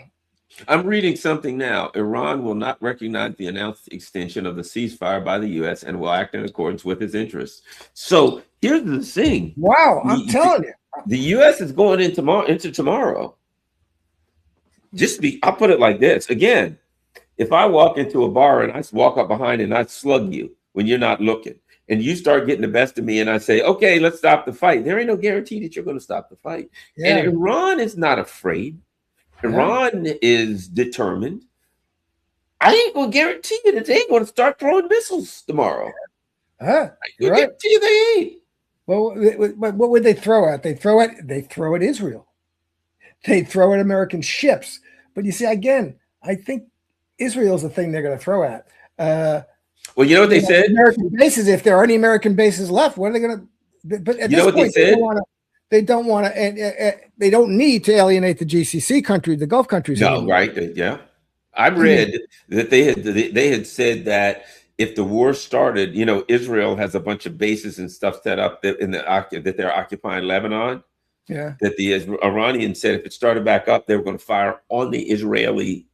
I'm reading something now. Iran will not recognize the announced extension of the ceasefire by the U.S. and will act in accordance with its interests. So here's the thing. Wow, I'm telling you. The U.S. is going into tomorrow. I'll put it like this. Again, if I walk into a bar and I walk up behind and I slug you when you're not looking, and you start getting the best of me and I say, okay, let's stop the fight, there ain't no guarantee that you're going to stop the fight. Yeah. And Iran is not afraid. Iran is determined. I ain't going to guarantee you that they ain't going to start throwing missiles tomorrow. I guarantee you they ain't. Well, what would they throw at? They throw at Israel. They throw at American ships. But you see, again, I think Israel's the thing they're going to throw at. Well, you know what they said? American bases. If there are any American bases left, what are they going to? But at this point, they don't want to, and they don't need to alienate the GCC country, the Gulf countries. No, anymore. Right? Yeah, I read that they had said that if the war started, Israel has a bunch of bases and stuff set up that they're occupying Lebanon. Yeah, that the Iranians said if it started back up, they were going to fire on the Israeli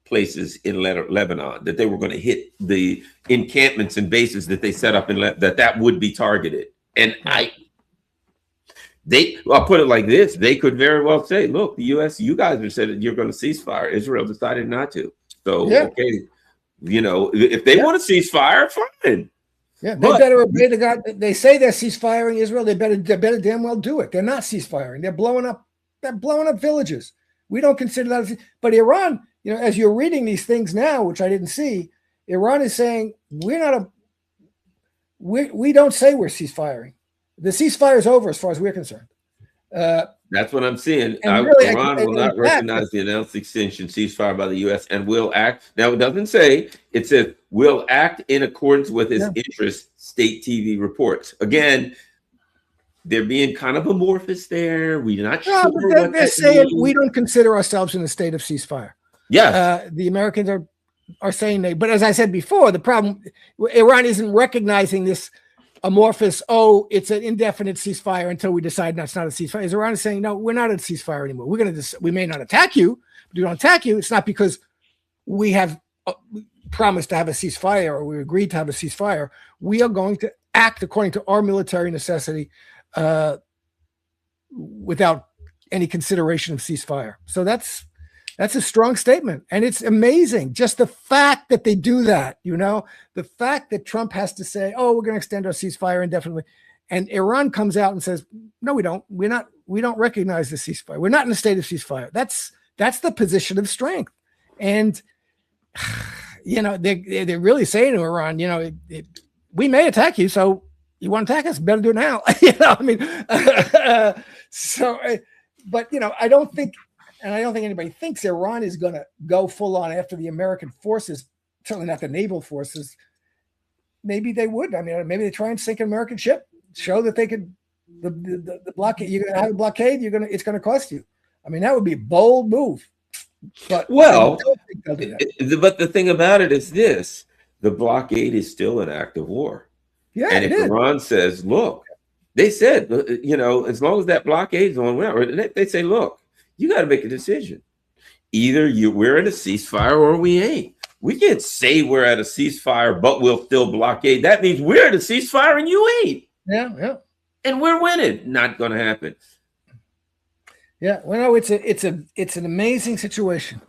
places in Lebanon, that they were going to hit the encampments and bases that they set up in that would be targeted. And I'll put it like this: they could very well say, "Look, the U.S., you guys have said that you're going to ceasefire. Israel decided not to. So, okay, if they want to ceasefire, fine." Yeah, they better obey the God. They say they're ceasefiring Israel. They better damn well do it. They're not ceasefiring. They're blowing up villages. We don't consider that. But Iran, as you're reading these things now, which I didn't see, Iran is saying we don't say we're ceasefiring. The ceasefire is over as far as we're concerned. That's what I'm seeing. Iran will not recognize the announced extension ceasefire by the U.S. and will act. Now, it doesn't say, it says will act in accordance with its interests, state TV reports. Again, they're being kind of amorphous there. We're not sure. But they're saying we don't consider ourselves in a state of ceasefire. Yes. The Americans are saying they, but as I said before, the problem, Iran isn't recognizing this amorphous, it's an indefinite ceasefire until we decide that's not a ceasefire. Iran is saying, no, we're not at a ceasefire anymore. We may not attack you, but we don't attack you. It's not because we have promised to have a ceasefire or we agreed to have a ceasefire. We are going to act according to our military necessity without any consideration of ceasefire. So that's a strong statement. And it's amazing. Just the fact that they do that, the fact that Trump has to say, we're going to extend our ceasefire indefinitely. And Iran comes out and says, no, we don't. We don't recognize the ceasefire. We're not in a state of ceasefire. That's the position of strength. And, they're really saying to Iran, we may attack you, so you want to attack us, better do it now. You know, I mean, but you know, I don't think anybody thinks Iran is going to go full on after the American forces, certainly not the naval forces. Maybe they would. I mean, maybe they try and sink an American ship, show that they could, the blockade, you're going to have a blockade, it's going to cost you. I mean, that would be a bold move. But well, but the thing about it is this: the blockade is still an act of war. Yeah, and if Iran says, "Look," they said, you know, as long as that blockade is on, they say, "Look, you got to make a decision. Either we're in a ceasefire or we ain't. We can't say we're at a ceasefire, but we'll still blockade. That means we're at a ceasefire and you ain't. Yeah. And we're winning. Not going to happen." Yeah, well, no, it's an amazing situation,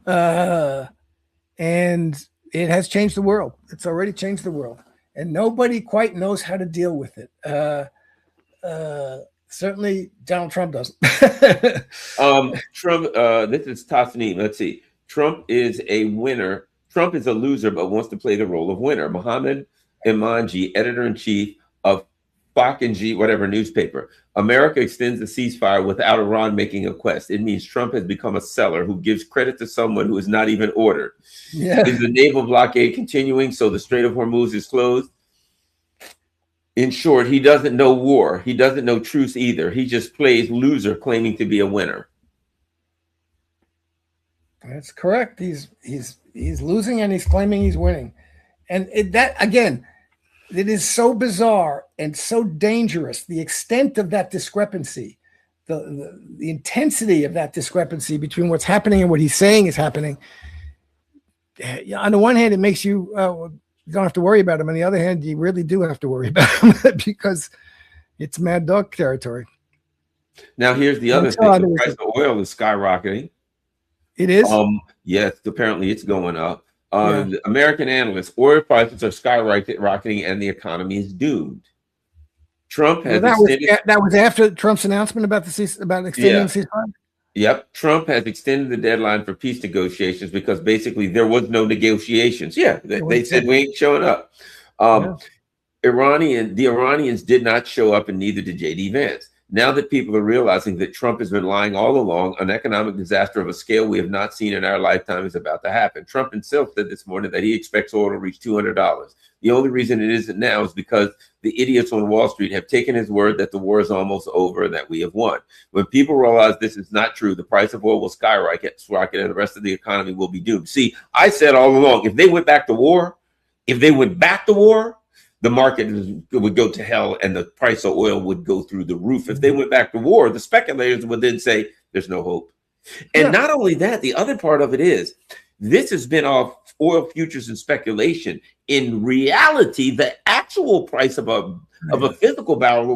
and it has changed the world. It's already changed the world, and nobody quite knows how to deal with it. Certainly, Donald Trump doesn't. Trump. This is Tasneem. Let's see. Trump is a winner. Trump is a loser, but wants to play the role of winner. Mohammed Imanji, editor-in-chief of G, whatever newspaper. America extends the ceasefire without Iran making a request. It means Trump has become a seller who gives credit to someone who is not even ordered. Yeah. Is the naval blockade continuing so the Strait of Hormuz is closed? In short, he doesn't know war. He doesn't know truce either. He just plays loser, claiming to be a winner. That's correct. He's losing and he's claiming he's winning, and that again. It is so bizarre and so dangerous. The extent of that discrepancy, the intensity of that discrepancy between what's happening and what he's saying is happening. On the one hand, it makes you don't have to worry about him. On the other hand, you really do have to worry about him because it's mad dog territory. Now, here's the other thing: the price of oil is skyrocketing. It is. Yes, apparently it's going up. American analysts, oil prices are skyrocketing and the economy is doomed. Trump has that was after Trump's announcement about extending the ceasefire. Yep, Trump has extended the deadline for peace negotiations because basically there was no negotiations. Yeah, they said we ain't showing up. The Iranians did not show up, and neither did JD Vance. Now that people are realizing that Trump has been lying all along, an economic disaster of a scale we have not seen in our lifetime is about to happen. Trump himself said this morning that he expects oil to reach $200. The only reason it isn't now is because the idiots on Wall Street have taken his word that the war is almost over and that we have won. When people realize this is not true, the price of oil will skyrocket, and the rest of the economy will be doomed. See, I said all along, if they went back to war, the market would go to hell and the price of oil would go through the roof. If they went back to war, the speculators would then say, there's no hope. And not only that, the other part of it is, this has been off oil futures and speculation. In reality, the actual price of a physical barrel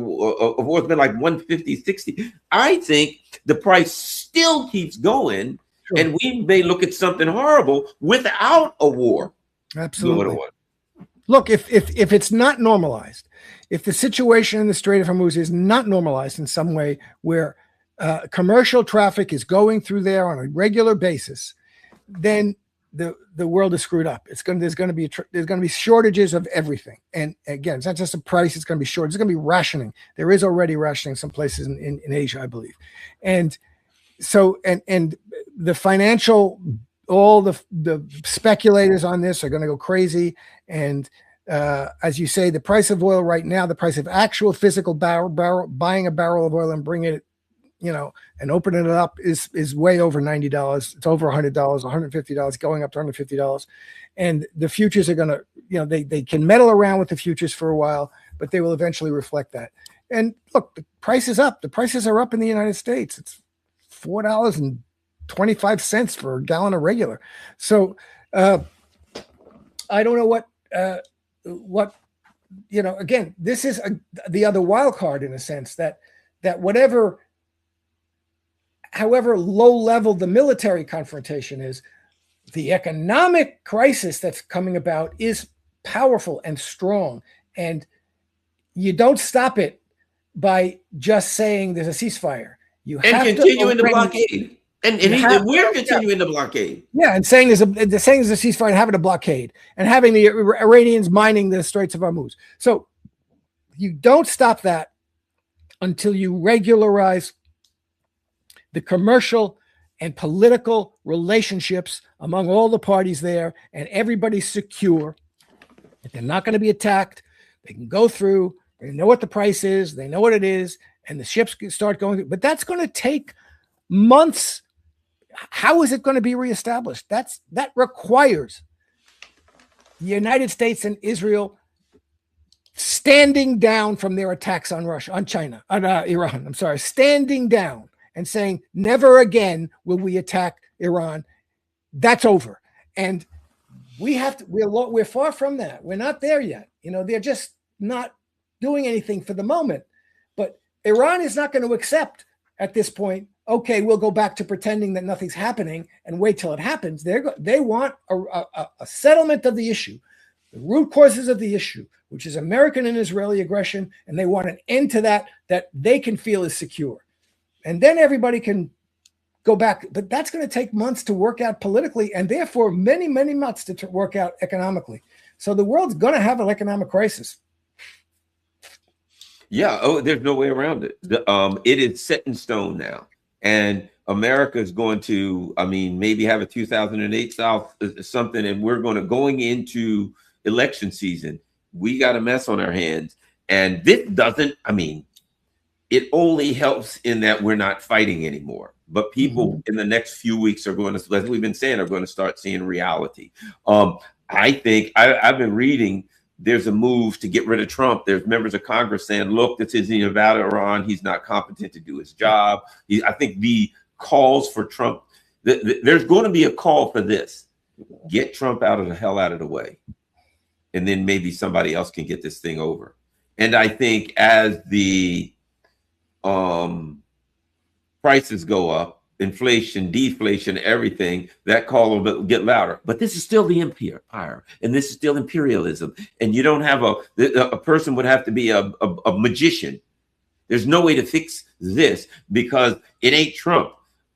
of oil has been like 150, 60. I think the price still keeps going, and we may look at something horrible without a war. Absolutely. Look, if it's not normalized, if the situation in the Strait of Hormuz is not normalized in some way where commercial traffic is going through there on a regular basis, then the world is screwed up. There's going to be shortages of everything. And again, it's not just a price; it's going to be short. It's going to be rationing. There is already rationing some places in Asia, I believe. And so, and the financial, all the speculators on this are going to go crazy. And as you say, the price of oil right now, the price of actual physical buying a barrel of oil and bringing it, and opening it up is way over $90. It's over $100, $150, going up to $150. And the futures are going to, they can meddle around with the futures for a while, but they will eventually reflect that. And look, the price is up. The prices are up in the United States. It's $4.25 for a gallon of regular. So I don't know what again, this is the other wild card in a sense that however low level the military confrontation is, the economic crisis that's coming about is powerful and strong. And you don't stop it by just saying there's a ceasefire. You have continuing the blockade. And we're continuing the blockade. Yeah, and saying there's a ceasefire and having a blockade and having the Iranians mining the Straits of Hormuz. So you don't stop that until you regularize the commercial and political relationships among all the parties there, and everybody's secure that they're not going to be attacked. They can go through, they know what the price is, they know what it is, and the ships can start going through. But that's going to take months. How is it going to be reestablished? That requires the United States and Israel standing down from their attacks on Iran. I'm sorry, standing down and saying, never again will we attack Iran. That's over. And we're far from that. We're not there yet. They're just not doing anything for the moment. But Iran is not going to accept at this point, okay, we'll go back to pretending that nothing's happening and wait till it happens. They want a settlement of the issue, the root causes of the issue, which is American and Israeli aggression, and they want an end to that they can feel is secure. And then everybody can go back. But that's going to take months to work out politically, and therefore many, many months to work out economically. So the world's going to have an economic crisis. Yeah. Oh, there's no way around it. It is set in stone now. And America is going to, maybe have a 2008 South something, and we're going into election season. We got a mess on our hands. And this doesn't, it only helps in that we're not fighting anymore. But people in the next few weeks are going to, as we've been saying, are going to start seeing reality. I think I've been reading, there's a move to get rid of Trump. There's members of Congress saying, look, this isn't about Iran. He's not competent to do his job. I think the calls for Trump, there's going to be a call for this. Get Trump out of the way. And then maybe somebody else can get this thing over. And I think as the prices go up, inflation, deflation, everything, that call will get louder. But this is still the empire, and this is still imperialism. And you don't have a person would have to be a magician. There's no way to fix this because it ain't Trump.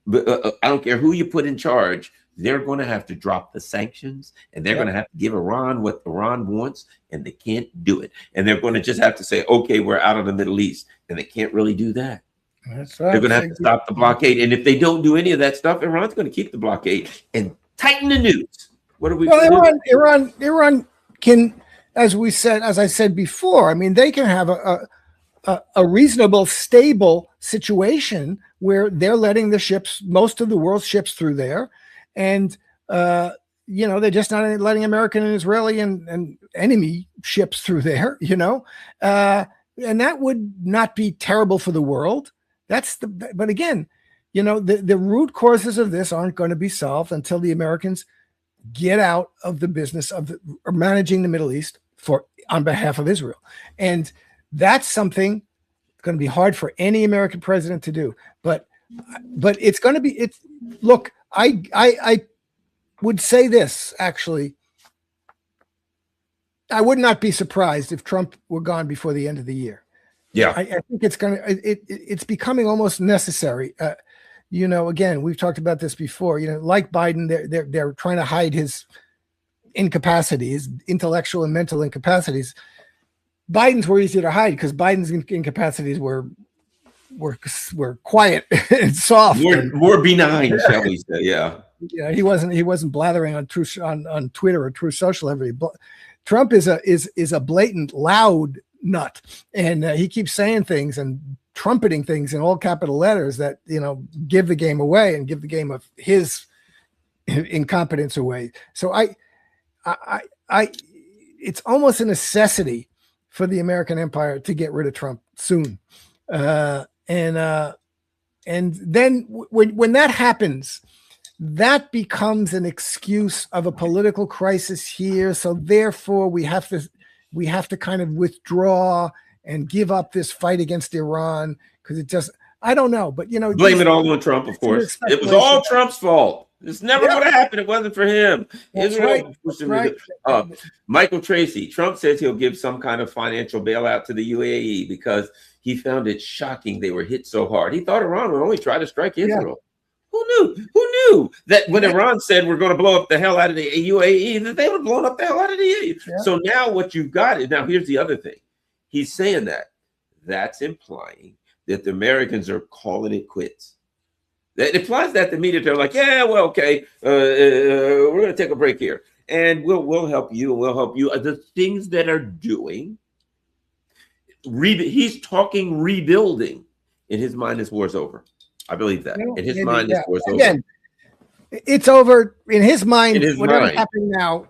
But I don't care who you put in charge. They're going to have to drop the sanctions, and they're going to have to give Iran what Iran wants, and they can't do it. And they're going to just have to say, okay, we're out of the Middle East, and they can't really do that. That's right. They're going to have to stop the blockade. And if they don't do any of that stuff, Iran's going to keep the blockade and tighten the noose. What are we? Well, Iran can, as I said before, they can have a reasonable, stable situation where they're letting the ships, most of the world's ships through there. And, they're just not letting American and Israeli and enemy ships through there, and that would not be terrible for the world. But again, the root causes of this aren't going to be solved until the Americans get out of the business of managing the Middle East on behalf of Israel. And that's something going to be hard for any American president to do. But it's going to be, look, I would say this, actually. I would not be surprised if Trump were gone before the end of the year. Yeah. I think it's becoming almost necessary. Again, we've talked about this before, like Biden, they're trying to hide his incapacities, intellectual and mental incapacities. Biden's were easier to hide because Biden's incapacities were quiet and soft, more benign, shall we say? Yeah. Yeah, he wasn't blathering on Twitter or True Social every day. Trump is a blatant loud nut, and he keeps saying things and trumpeting things in all capital letters that give the game away and give the game of his incompetence away. So I it's almost a necessity for the American empire to get rid of Trump soon. And then when that happens, that becomes an excuse of a political crisis here. So therefore we have to kind of withdraw and give up this fight against Iran because it just, I don't know, but blame it all on Trump, of course. It was all Trump's fault. This never would have happened. It wasn't for him. That's right. Michael Tracy, Trump says he'll give some kind of financial bailout to the UAE because he found it shocking they were hit so hard. He thought Iran would only try to strike Israel. Who knew that when Iran said we're going to blow up the hell out of the UAE, that they would have blown up the hell out of the UAE? Yeah. So now what you've got is, now here's the other thing. He's saying that. That's implying that the Americans are calling it quits. That implies that the media, they're like, yeah, well, okay, we're going to take a break here, and we'll help you, and we'll help you. The things that are doing, he's talking rebuilding. In his mind, this war's over. I believe that. In his mind, this war's over. Again, it's over. In his mind, whatever's happening now,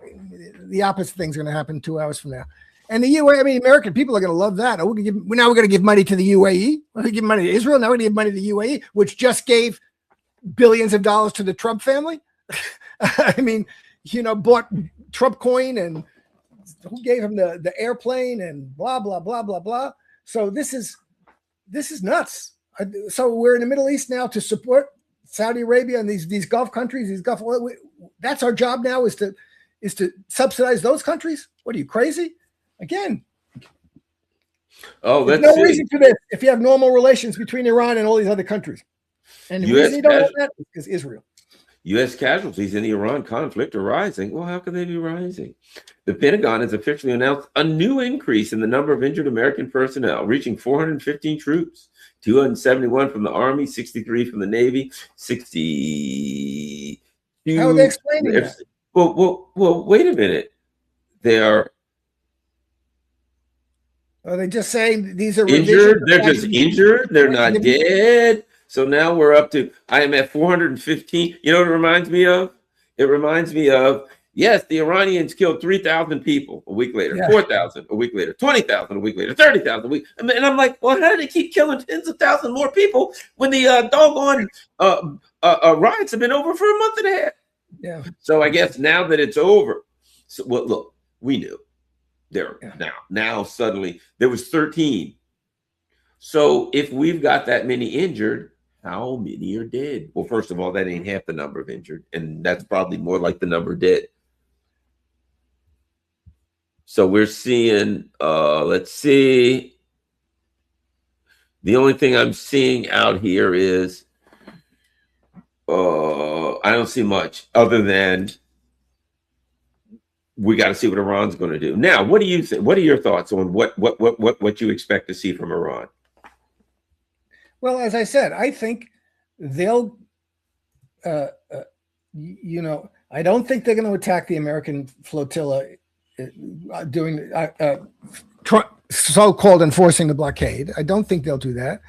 the opposite thing's going to happen 2 hours from now. And the UAE, I mean, American people are going to love that. Now we're going to give money to the UAE. We're going to give money to Israel. Now we're going to give money to the UAE, which just gave billions of dollars to the Trump family. I mean, bought Trump coin, and who gave him the airplane, and blah, blah, blah, blah, blah. So this is nuts. So we're in the Middle East now to support Saudi Arabia and these Gulf countries, that's our job now, is to subsidize those countries. What are you, crazy? Again. Oh, there's no reason for this if you have normal relations between Iran and all these other countries. And the reason you don't know that is Israel. U.S. casualties in the Iran conflict are rising. Well, how can they be rising? The Pentagon has officially announced a new increase in the number of injured American personnel, reaching 415 troops, 271 from the Army, 63 from the Navy, 60. How are they explaining that? Well, wait a minute. Are they just saying these are injured? They're just injured. They're not dead. So now we're up to, I am at 415. You know what it reminds me of? It reminds me of, yes, the Iranians killed 3,000 people a week later, 4,000 a week later, 20,000 a week later, 30,000 a week. And I'm like, well, how do they keep killing tens of thousands more people when the doggone riots have been over for a month and a half? Yeah. So I guess now that it's over, so well, look, we knew now suddenly there was 13. So if we've got that many injured, how many are dead? Well, first of all, that ain't half the number of injured, and that's probably more like the number dead. So we're seeing, let's see. The only thing I'm seeing out here is, I don't see much other than we got to see what Iran's going to do. Now, what do you think? What are your thoughts on what you expect to see from Iran? Well, as I said, I think they'll, I don't think they're going to attack the American flotilla doing so-called enforcing the blockade. I don't think they'll do that.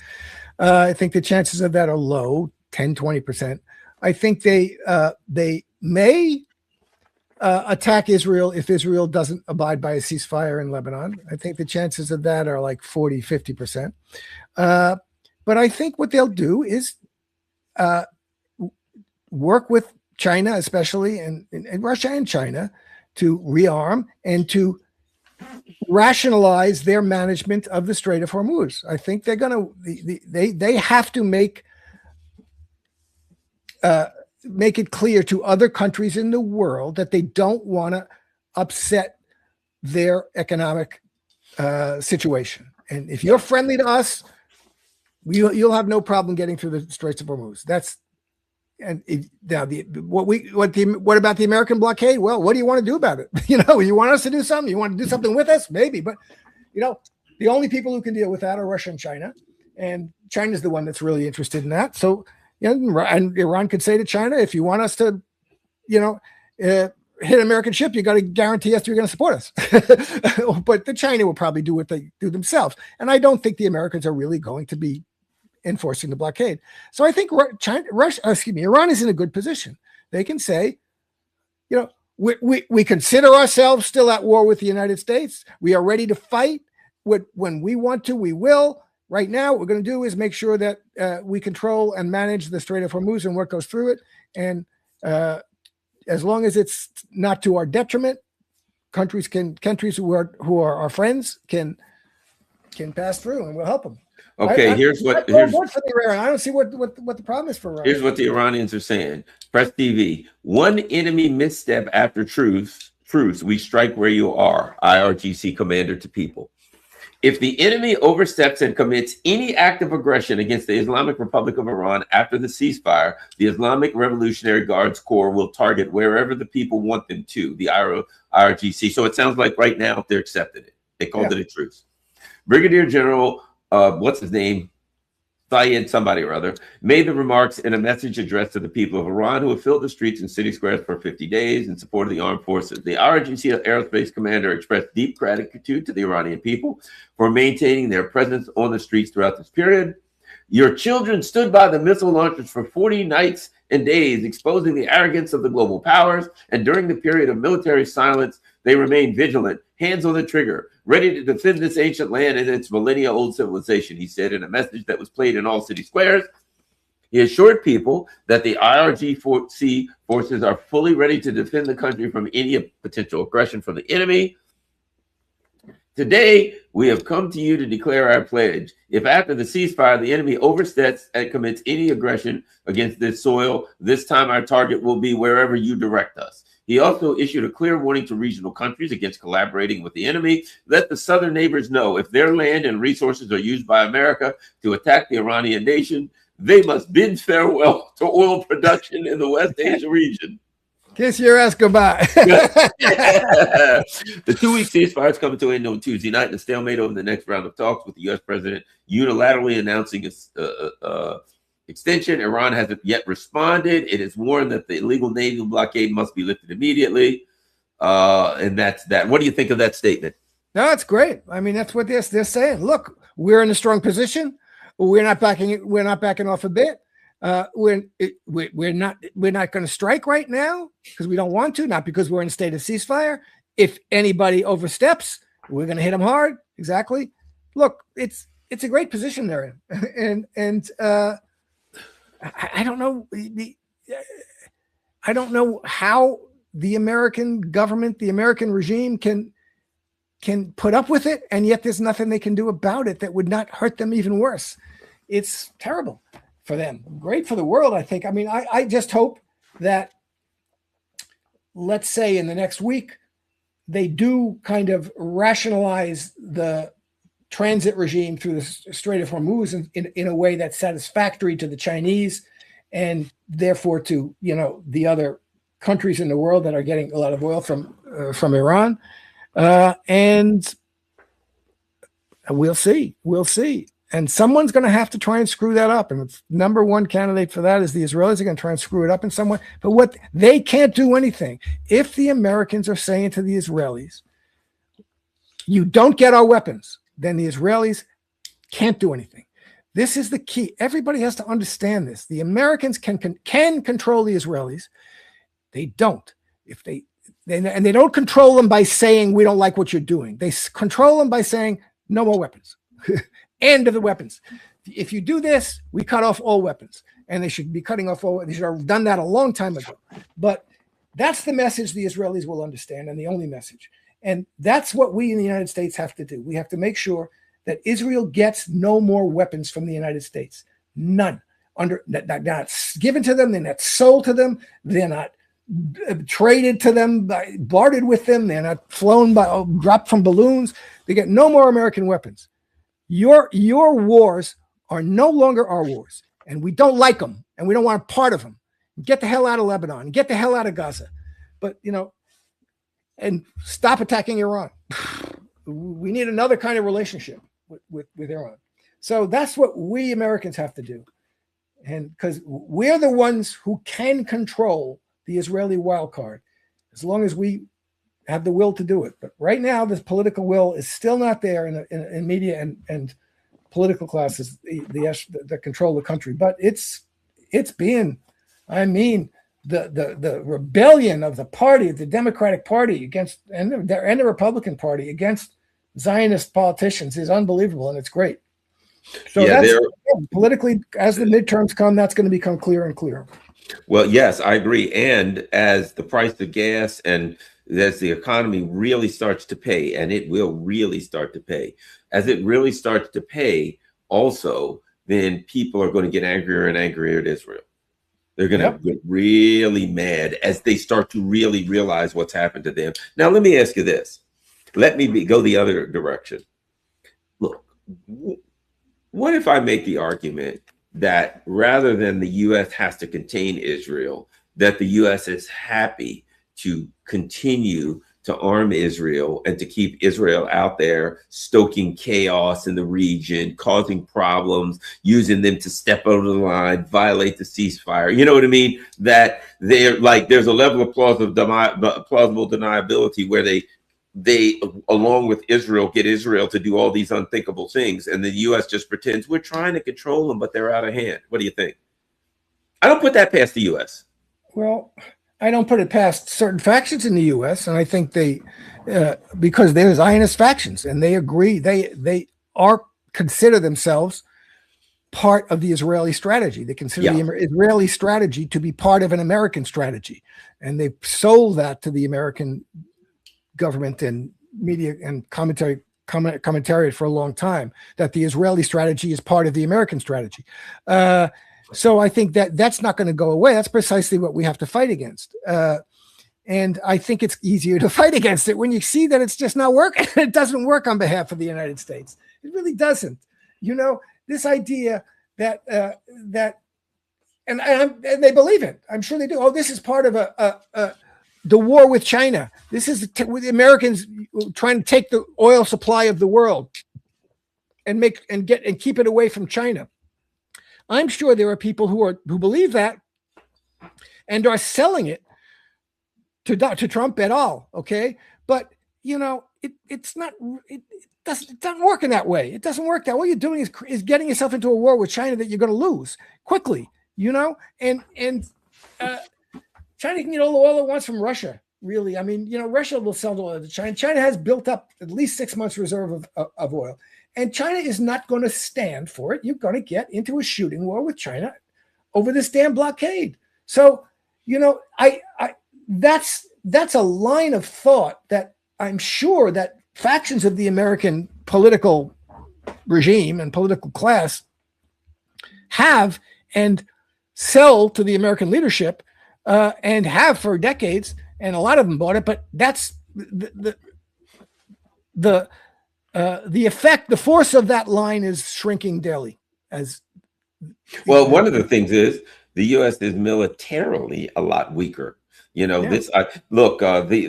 I think the chances of that are low, 10, 20%. I think they may attack Israel if Israel doesn't abide by a ceasefire in Lebanon. I think the chances of that are like 40, 50%. But I think what they'll do is work with China, especially, and Russia and China, to rearm and to rationalize their management of the Strait of Hormuz. I think they're going to, they have to make it clear to other countries in the world that they don't want to upset their economic situation. And if you're friendly to us, you'll have no problem getting through the Straits of Hormuz. What about the American blockade? Well, what do you want to do about it? You want us to do something? You want to do something with us? Maybe, but the only people who can deal with that are Russia and China, and China's the one that's really interested in that. So, and Iran could say to China, if you want us to, hit an American ship, you got to guarantee us you're going to support us. But the China will probably do what they do themselves, and I don't think the Americans are really going to be enforcing the blockade. So I think Iran is in a good position. They can say, we consider ourselves still at war with the United States. We are ready to fight. When we want to, we will. Right now, what we're going to do is make sure that we control and manage the Strait of Hormuz and what goes through it. And as long as it's not to our detriment, countries who are our friends can pass through, and we'll help them. Okay, here's for the Iran. I don't see what the problem is for Iran. Here's what the Iranians are saying. Press TV. One enemy misstep after truce, we strike where you are. IRGC commander to people. If the enemy oversteps and commits any act of aggression against the Islamic Republic of Iran after the ceasefire, the Islamic Revolutionary Guards Corps will target wherever the people want them to, the IRGC. So it sounds like right now they're accepting it. They called it a truce. Brigadier General, what's his name? Syed somebody or other, made the remarks in a message addressed to the people of Iran who have filled the streets and city squares for 50 days in support of the armed forces. The IRGC aerospace commander expressed deep gratitude to the Iranian people for maintaining their presence on the streets throughout this period. Your children stood by the missile launchers for 40 nights and days, exposing the arrogance of the global powers. And during the period of military silence, they remained vigilant, hands on the trigger, ready to defend this ancient land and its millennia-old civilization, he said in a message that was played in all city squares. He assured people that the IRGC forces are fully ready to defend the country from any potential aggression from the enemy. Today, we have come to you to declare our pledge. If after the ceasefire, the enemy oversteps and commits any aggression against this soil, this time our target will be wherever you direct us. He also issued a clear warning to regional countries against collaborating with the enemy. Let the southern neighbors know if their land and resources are used by America to attack the Iranian nation, they must bid farewell to oil production in the West Asia region. Kiss your ass goodbye. The 2-week ceasefire is coming to an end on Tuesday night in a stalemate over the next round of talks with the U.S. president unilaterally announcing its extension. Iran hasn't yet responded. It is warned that the illegal naval blockade must be lifted immediately. And that's that. What do you think of that statement? No, it's great. I mean, that's what they're saying. Look, we're in a strong position. We're not backing off a bit. We're not going to strike right now because we don't want to, not because we're in a state of ceasefire. If anybody oversteps, we're going to hit them hard. Exactly. Look, it's a great position they're in, and I don't know. I don't know how the American government, the American regime can put up with it, and yet there's nothing they can do about it that would not hurt them even worse. It's terrible for them. Great for the world, I think. I mean, I just hope that, let's say in the next week, they do kind of rationalize the transit regime through the Strait of Hormuz in a way that's satisfactory to the Chinese and therefore to, the other countries in the world that are getting a lot of oil from Iran. And we'll see. And someone's going to have to try and screw that up. And the number one candidate for that is the Israelis are going to try and screw it up in some way. But what they can't do anything. If the Americans are saying to the Israelis, you don't get our weapons, then the Israelis can't do anything. This is the key. Everybody has to understand this. The Americans can control the Israelis. They don't. And they don't control them by saying we don't like what you're doing. They control them by saying no more weapons. End of the weapons. If you do this, we cut off all weapons. And they should be cutting off all. They should have done that a long time ago. But that's the message the Israelis will understand, and the only message. And that's what we in the United States have to do. We have to make sure that Israel gets no more weapons from the United States. None. They're not given to them. They're not sold to them. They're not traded to them, bartered with them. They're not dropped from balloons. They get no more American weapons. Your wars are no longer our wars, and we don't like them, and we don't want a part of them. Get the hell out of Lebanon. Get the hell out of Gaza. But, and stop attacking Iran. We need another kind of relationship with Iran. So that's what we Americans have to do. And because we're the ones who can control the Israeli wild card, as long as we have the will to do it. But right now, this political will is still not there in media and political classes that control the country. But it's been, the rebellion of the party, the Democratic Party against and the Republican Party against Zionist politicians is unbelievable, and it's great. So that's politically, as the midterms come, that's going to become clearer and clearer. Well, yes, I agree. And as the price of gas and as the economy really starts to pay, and it will really start to pay, as it really starts to pay also, then people are going to get angrier and angrier at Israel. They're going to get really mad as they start to really realize what's happened to them. Now, let me ask you this. Let me go the other direction. What if I make the argument that rather than the U.S. has to contain Israel, that the U.S. is happy to continue to arm Israel and to keep Israel out there stoking chaos in the region, causing problems, using them to step over the line, violate the ceasefire. You know what I mean? That they're like, there's a level of plausible deniability where they along with Israel get Israel to do all these unthinkable things, and the U.S. just pretends we're trying to control them, but they're out of hand. What do you think? I don't put that past the U.S. Well, I don't put it past certain factions in the U.S., and I think they, because there's Zionist factions, and they agree, they are consider themselves part of the Israeli strategy. They consider the Israeli strategy to be part of an American strategy, and they sold that to the American government and media and commentariat for a long time, that the Israeli strategy is part of the American strategy. So I think that that's not going to go away. That's precisely what we have to fight against. And I think it's easier to fight against it when you see that it's just not working. It doesn't work on behalf of the United States. It really doesn't. You know, this idea that and they believe it. I'm sure they do. Oh, this is part of the war with China. This is the Americans trying to take the oil supply of the world and keep it away from China. I'm sure there are people who believe that and are selling it to Trump at all. Okay, but you know it doesn't work in that way. It doesn't work that way. What you're doing is getting yourself into a war with China that you're going to lose quickly. You know, and China can get all the oil it wants from Russia. Really, I mean, you know, Russia will sell the oil to China. China has built up at least 6 months reserve of oil. And China is not going to stand for it. You're going to get into a shooting war with China over this damn blockade. So, you know, that's a line of thought that I'm sure that factions of the American political regime and political class have and sell to the American leadership and have for decades. And a lot of them bought it. But that's the effect, the force of that line is shrinking daily. Well, one of the things is the U.S. is militarily a lot weaker. You know,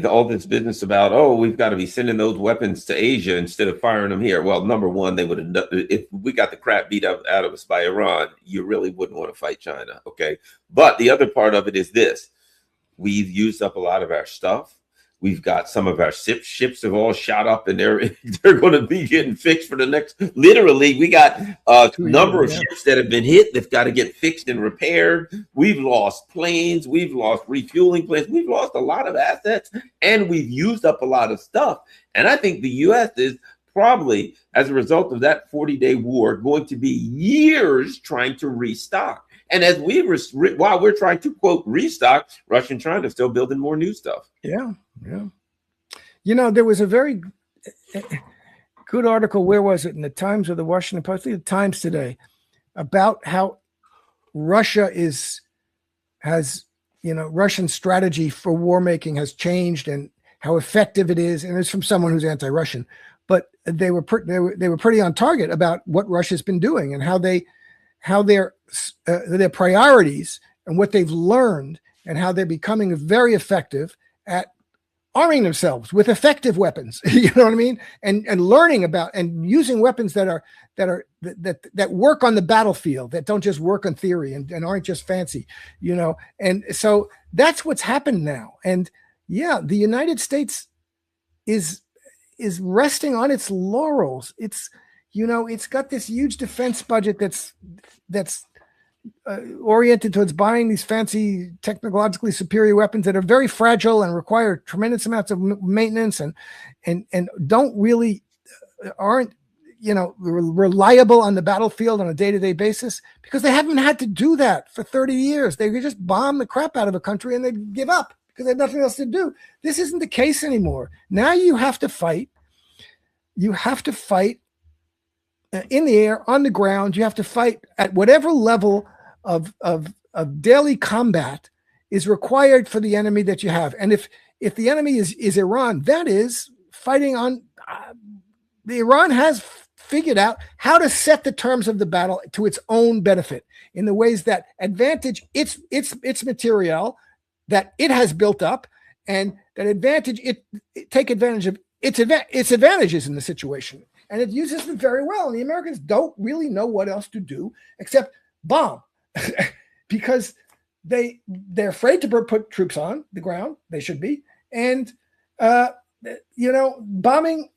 all this business about, we've got to be sending those weapons to Asia instead of firing them here. Well, number one, they would have, if we got the crap beat out of us by Iran, you really wouldn't want to fight China. Okay. But the other part of it is this: we've used up a lot of our stuff. We've got some of our ships have all shot up, and they're going to be getting fixed for the next. Literally, we got a number of ships that have been hit. They've got to get fixed and repaired. We've lost planes. We've lost refueling planes. We've lost a lot of assets, and we've used up a lot of stuff. And I think the U.S. is probably, as a result of that 40-day war, going to be years trying to restock. And as while we're trying to, quote, restock, Russia and China are still building more new stuff. Yeah. You know, there was a very good article. Where was it? In the Times or the Washington Post? I think the Times today, about how Russia Russian strategy for war making has changed and how effective it is. And it's from someone who's anti-Russian, but they were pretty on target about what Russia's been doing and how their priorities and what they've learned and how they're becoming very effective at arming themselves with effective weapons. You know what I mean? And learning about and using weapons that work on the battlefield, that don't just work on theory and aren't just fancy, you know? And so that's what's happened now. And yeah, the United States is resting on its laurels. It's got this huge defense budget that's oriented towards buying these fancy, technologically superior weapons that are very fragile and require tremendous amounts of maintenance and aren't reliable on the battlefield on a day-to-day basis, because they haven't had to do that for 30 years. They could just bomb the crap out of a country and they'd give up because they have nothing else to do. This isn't the case anymore. Now you have to fight. You have to fight in the air, on the ground. You have to fight at whatever level of daily combat is required for the enemy that you have. And if the enemy is Iran, that is fighting on. Iran has figured out how to set the terms of the battle to its own benefit in the ways that advantage its material that it has built up, and that advantage it take advantage of its advantages in the situation. And it uses them very well. And the Americans don't really know what else to do except bomb because they're afraid to put troops on the ground. They should be. And, bombing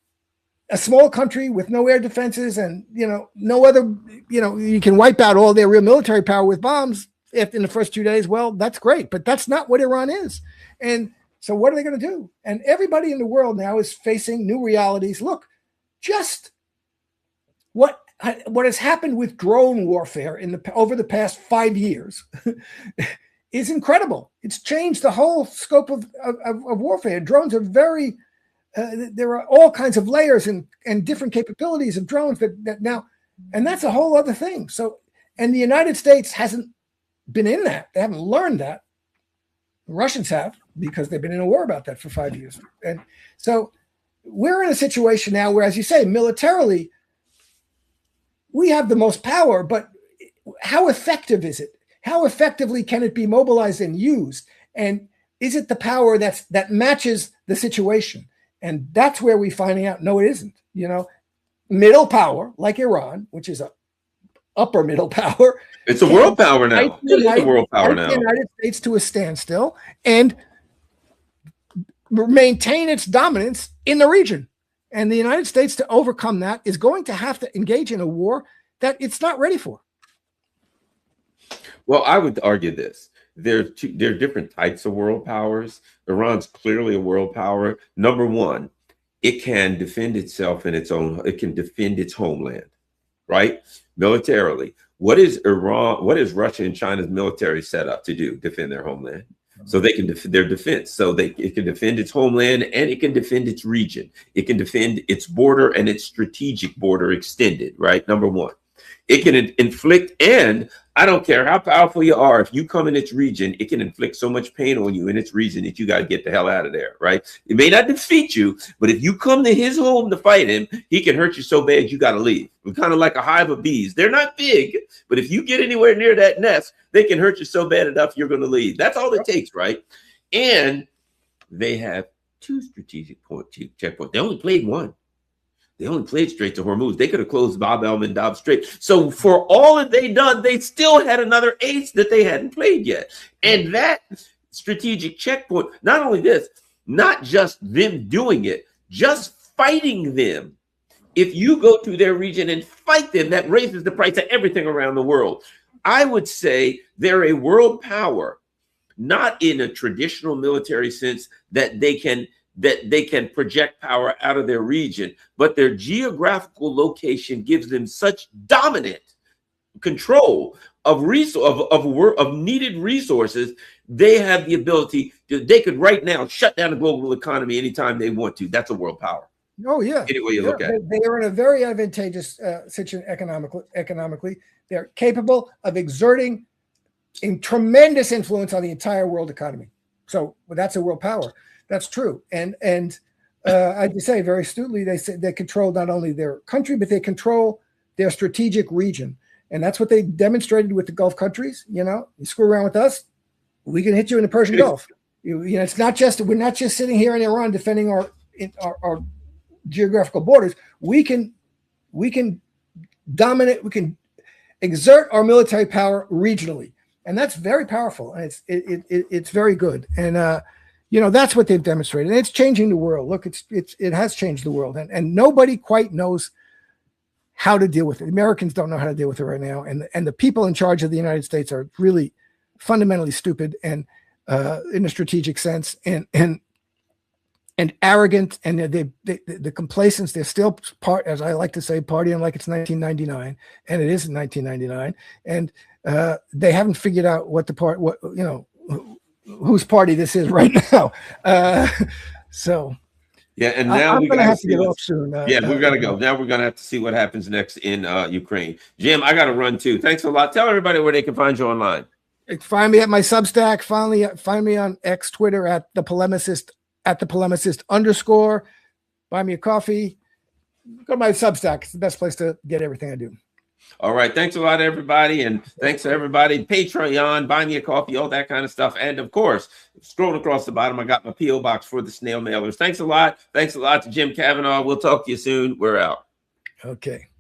a small country with no air defenses and, no other, you can wipe out all their real military power with bombs in the first 2 days. Well, that's great, but that's not what Iran is. And so what are they going to do? And everybody in the world now is facing new realities. Look, just what has happened with drone warfare over the past 5 years is incredible. It's changed the whole scope of warfare. Drones are very, there are all kinds of layers and different capabilities of drones that now, and that's a whole other thing. So, and the United States hasn't been in that. They haven't learned that. The Russians have, because they've been in a war about that for 5 years. And so we're in a situation now where, as you say, militarily, we have the most power, but how effective is it? How effectively can it be mobilized and used? And is it the power that matches the situation? And that's where we're finding out, no, it isn't. Middle power, like Iran, which is a upper middle power. It's a world power now. It's a world power now. The United States to a standstill and maintain its dominance in the region. And the United States, to overcome that, is going to have to engage in a war that it's not ready for. Well, I would argue this. There are different types of world powers. Iran's clearly a world power. Number one, it can defend itself in its own, it can defend its homeland, right? Militarily. What is Russia and China's military set up to do? Defend their homeland. So they can defend their defense. So it can defend its homeland and it can defend its region. It can defend its border and its strategic border extended, right? Number one. It can inflict, and I don't care how powerful you are, if you come in its region, it can inflict so much pain on you in its region that you got to get the hell out of there, right? It may not defeat you, but if you come to his home to fight him, he can hurt you so bad you got to leave. We're kind of like a hive of bees. They're not big, but if you get anywhere near that nest, they can hurt you so bad enough you're going to leave. That's all it takes, right? And they have two strategic checkpoints. They only played one. They only played straight to Hormuz. They could have closed Bab el-Mandab straight. So for all that they done, they still had another ace that they hadn't played yet. And that strategic checkpoint, not only this, not just them doing it, just fighting them. If you go to their region and fight them, that raises the price of everything around the world. I would say they're a world power, not in a traditional military sense that they can project power out of their region, but their geographical location gives them such dominant control of needed resources. They have the ability they could right now shut down the global economy anytime they want to. That's a world power. Oh yeah. Any way you look at it. They are in a very advantageous situation economically. They're capable of exerting a tremendous influence on the entire world economy. So that's a world power. That's true. And I'd say very astutely, they say they control not only their country, but they control their strategic region. And that's what they demonstrated with the Gulf countries. You screw around with us, we can hit you in the Persian Gulf. It's not just, we're not just sitting here in Iran defending our geographical borders. We can dominate, we can exert our military power regionally. And that's very powerful. And it's very good. And that's what they've demonstrated. And it's changing the world. Look, it has changed the world, and nobody quite knows how to deal with it. Americans don't know how to deal with it right now, and the people in charge of the United States are really fundamentally stupid and in a strategic sense, and arrogant, and the complacence. They're still as I like to say, partying like it's 1999, and it is 1999, and they haven't figured out whose party this is right now. So yeah, and now I'm gonna have to get off soon. We're gonna go. Now we're gonna have to see what happens next in Ukraine. Jim, I gotta run too. Thanks a lot. Tell everybody where they can find you online. Find me at my Substack. Find me on X, Twitter at the Polemicist _. Buy me a coffee. go to my Substack. It's the best place to get everything I do. All right. Thanks a lot, everybody. And thanks to everybody. Patreon, buy me a coffee, all that kind of stuff. And of course, scrolling across the bottom, I got my P.O. box for the snail mailers. Thanks a lot. Thanks a lot to Jim Kavanaugh. We'll talk to you soon. We're out. Okay.